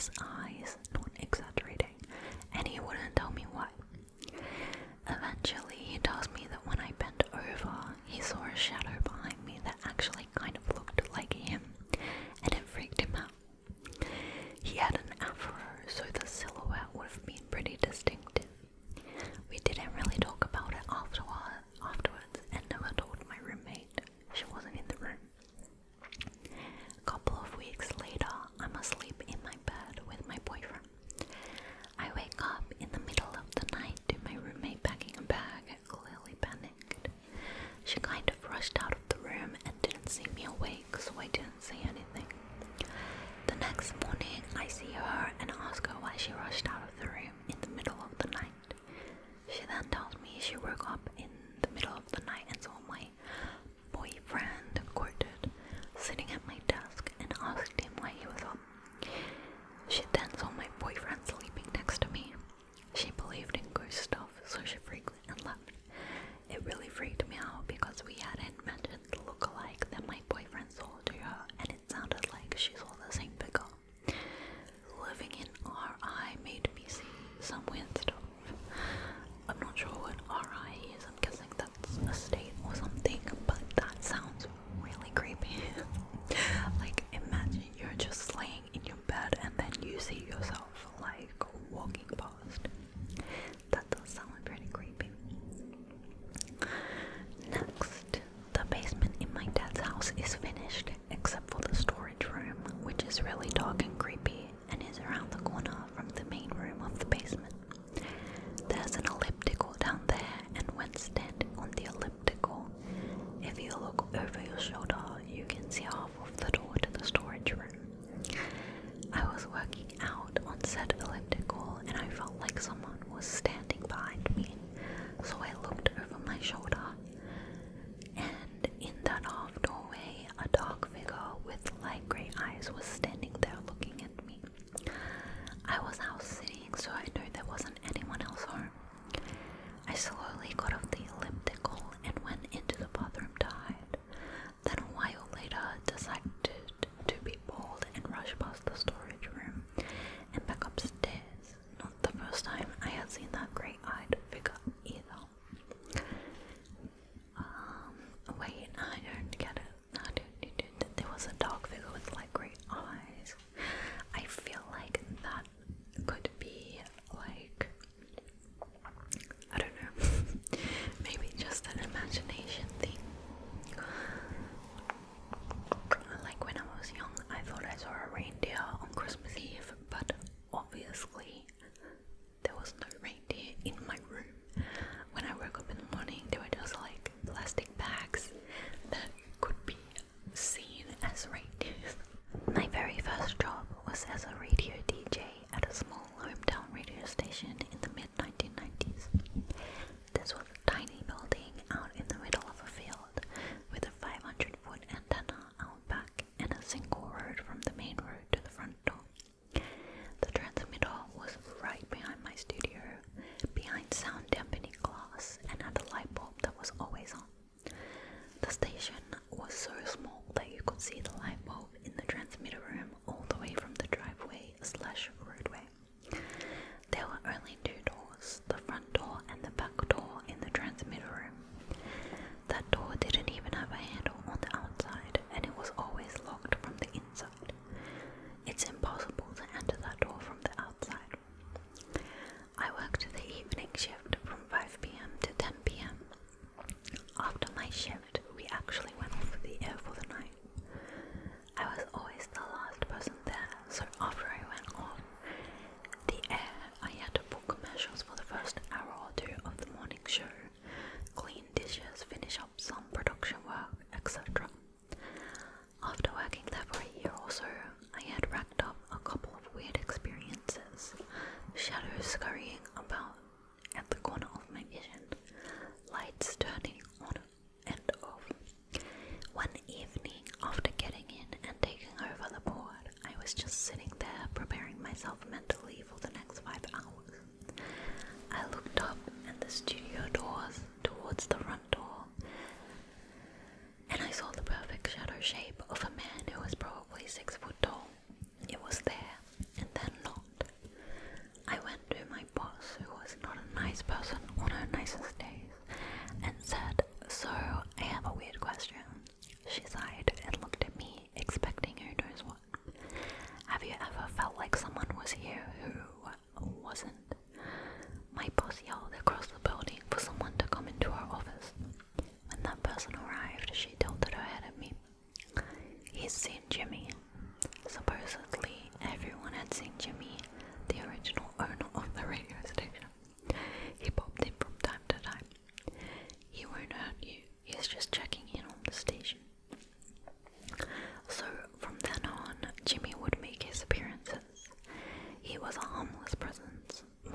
his eyes, not exaggerating, and he wouldn't tell me why. Eventually, he tells me that when I bent over, he saw a shadow behind me that actually kind of looked like him, and it freaked him out. He had an afro, so the silhouette would have been pretty distinctive. We didn't really talk about it afterwards, and never told my roommate. She wasn't in the room. A couple of weeks later, I'm asleep in my bed with my boyfriend. I wake up in the middle of the night to my roommate packing a bag, clearly panicked. She kind of rushed out of the room and didn't see me awake, so I didn't say anything. The next morning, I see her and ask her why she rushed out of the room in the middle of the night. She then tells me she woke up in the middle of the night and saw my boyfriend, quoted, sitting at my desk and asked him why he was up. She then saw my boyfriend sleeping next to me. She believed in ghost stuff, so she freaked and left. It really freaked me out because we hadn't mentioned the look-alike that my boyfriend saw to her, and it sounded like she saw the same figure. Living in RI made me see some weird stuff. I'm not sure what RI is, I'm guessing that's a state or something, but that sounds really creepy. Like, imagine you're just laying in your bed and then you see yourself, like, walking past. That does sound pretty creepy. Next, the basement in my dad's house is finished, except for the storage room, which is really dark and creepy and is around the corner from the main room of the basement. There's an elliptical down there, and when standing on the elliptical, if you look over your shoulder, you can see half of the door to the storage room. I was working out on said elliptical, and I felt like someone was standing behind me, so I looked over my shoulder, and in that half doorway, a dark figure with light grey eyes was standing there looking at me. I was house sitting, so I knew there wasn't anyone else home. I slowly got off the elliptical and went into the bathroom to hide. Then a while later, decided to be bold and rush past the storage room and back upstairs. Not the first time I had seen that grey-eyed figure either. Wait, I don't get it. There was a dark figure with like grey eyes. I feel like that could be like, I don't know, maybe just an imagination thing. Like when I was young, I thought I saw a reindeer on Christmas Eve, but obviously there was no reindeer in my room. When I woke up in the morning, they were just like plastic bags that could be seen as reindeers. My very first job was as a radio DJ at a small hometown radio station in the mid-1990s. This was a tiny building out in the middle of a field with a 500-foot antenna out back and a single road from the main road to the front door. The transmitter was right behind my studio, behind sound dampening glass, and had a light bulb that was always on. The station was so small that you could see the light bulb in the transmitter room all the way from the driveway/roadway. There were only two doors, the front door and the back door in the transmitter room. That door didn't even have a handle on the outside, and it was always locked from the inside. It's impossible to enter that door from the outside. I worked the evening shift from 5 p.m. to 10 p.m. After my shift, we actually went off the air for the night. I was always the last person there, so after I went off the air, I had to book commercials for the first hour or two of the morning show, clean dishes, finish up some production work, etc. After working there for a year or so, I had racked up a couple of weird experiences. Shadows scurrying about at the corner of my vision, lights turning on and off. One evening, after getting in and taking over the board, I was just sitting there preparing myself mentally for the next 5 hours. I looked up at the studio doors towards the front door, and I saw the perfect shadow shape of a man who was probably 6 foot tall. It was there, and then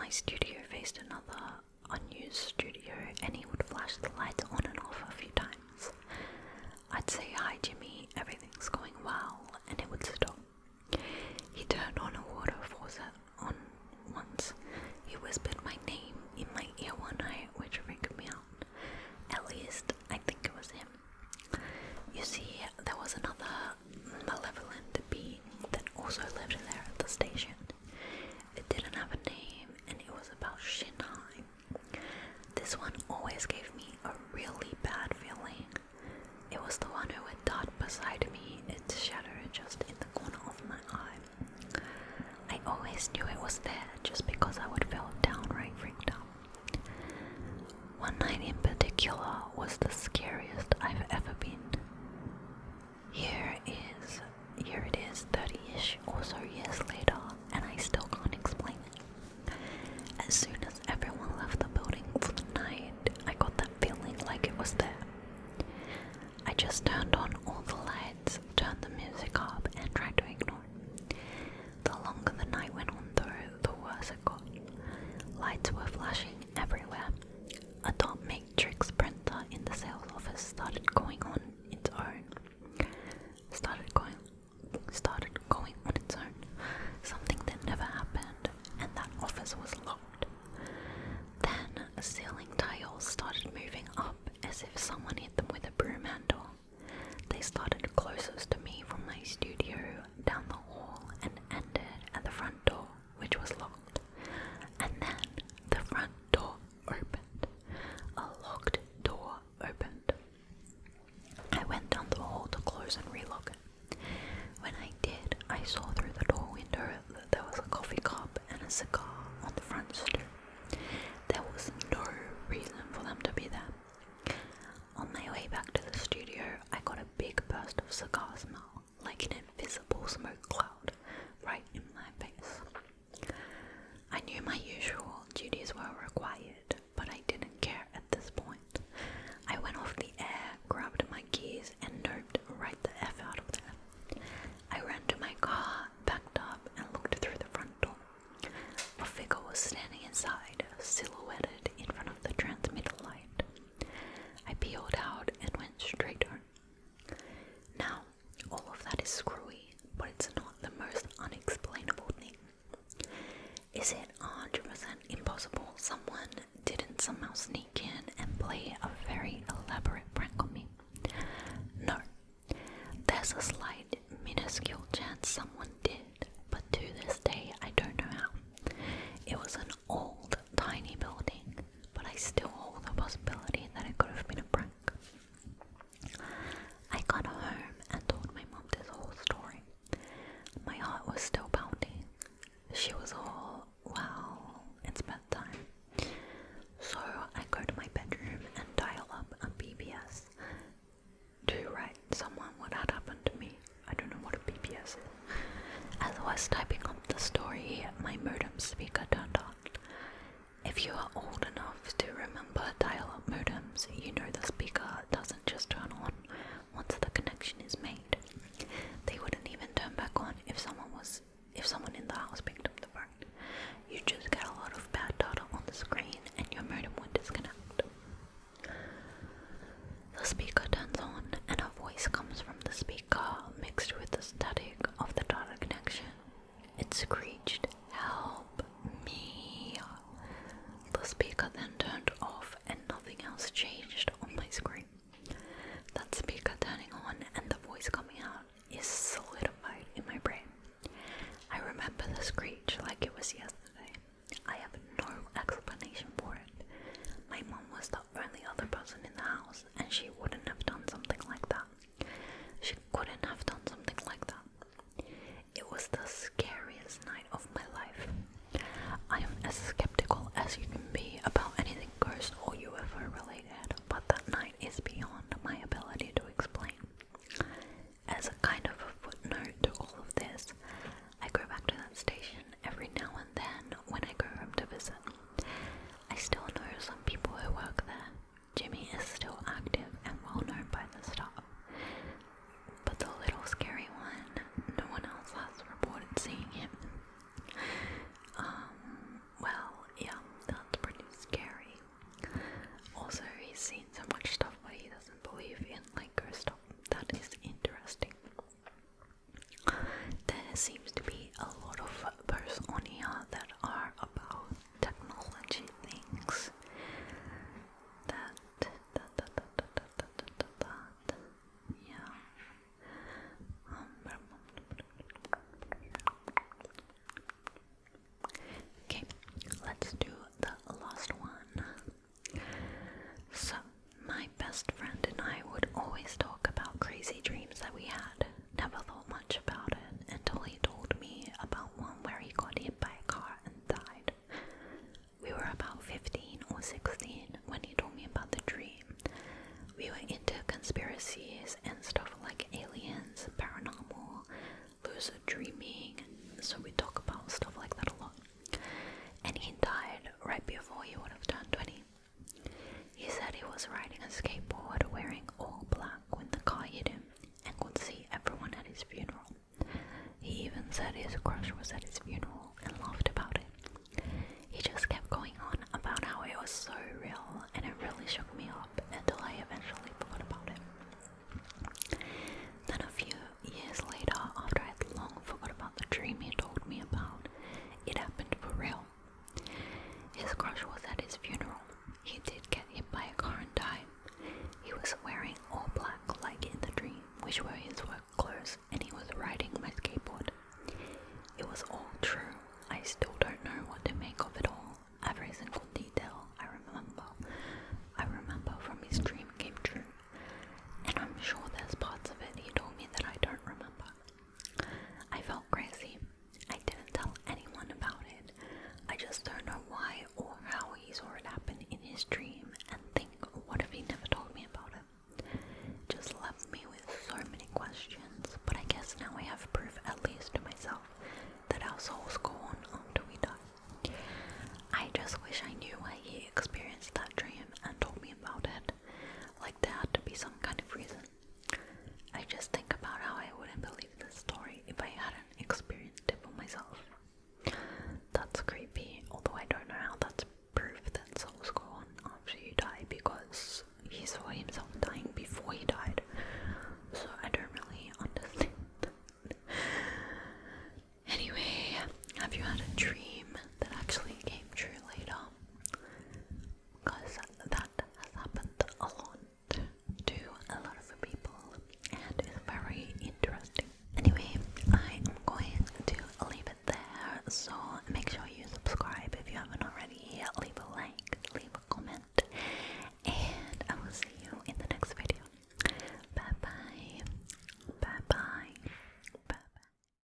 my studio faced another unused studio, and he would flash the lights on and off a few times. I'd say, "Hi Jimmy, everything's going well," and it would stop. He turned on a water faucet on once. He whispered my name in my ear one night, which freaked me out. At least, I think it was him. You see, there was another malevolent being that also lived there at the station. It didn't have a name, and it was about shin high. This one always gave me a really bad feeling. It was the one who would dart beside me, its shadow just in the corner of my eye. I always knew it was there just because I would feel downright freaked out. One night in particular was the scariest I've ever been. Here it is 30-ish or so years later, and I still can't explain it. As soon as everyone left the building for the night, I got that feeling like it was there. I just turned on all the lights, turned the music up, and tried to ignore it. The longer the night went on though, the worse it got. Lights were flashing everywhere. A dot matrix printer in the sales office started going on its own. Something that never happened, and that office was locked. Then ceiling tiles started moving up as if someone hit them with a broom handle. They started closest to me from my studio down the hall and ended at the front door, which was locked. And then the front door opened. A locked door opened. I went down the hall to close and relock it. When I did, I saw through the door window that there was a coffee cup and a cigar on the front stoop. There was no reason for them to be there. On my way back to the studio, I got a big burst of cigar smell, like an invisible smoke cloud, right in my face. I knew my usual duties were required, but I didn't care at this point. I went off the air, grabbed my keys, and noped right the F out of there. I ran to my car, backed up, and looked through the front door. A figure was standing inside, silhouetted in front of the transmitter light. I peeled out and went straight home. Now, all of that is screwy, but it's not the most unexplainable thing. Is it 100% impossible someone didn't somehow sneak in and play a very elaborate prank on me? No. There's a slight, minuscule chance someone did, but to this day I don't know how. It was an old, tiny building, but I still hold the possibility that it could have been a prank. I got home and told my mom this whole story. My heart was still pounding. She was all, "Well, it's bedtime." So I go to my bedroom and dial up a BBS to write someone what had happened to me. I don't know what a BBS is. As I was typing up the story, my modem speaker turned on. If you are old enough to remember dial-up modems, you know the speaker doesn't just turn on once the connection is made. They wouldn't even turn back on if someone in the house picked up the phone. You just get a lot of bad data on the screen and your modem would disconnect. The speaker turns on and a voice comes from the speaker mixed with the static of the data connection. It screeched, "Help me." The speaker then turned off and nothing else changed on my screen. That speaker turning on and the voice coming out is solidified in my brain. I remember the screech like it was yesterday. I have no explanation for it. My mom was the only other person in the house, and she wouldn't have done something like that. She couldn't have done something like that. It was the scariest night of my life. I am as skeptical as you can be about anything ghost or UFO related, but that night is beyond my ability to explain. As a kind of a footnote to all of this, I go back to that station every now and then his crush was at his funeral.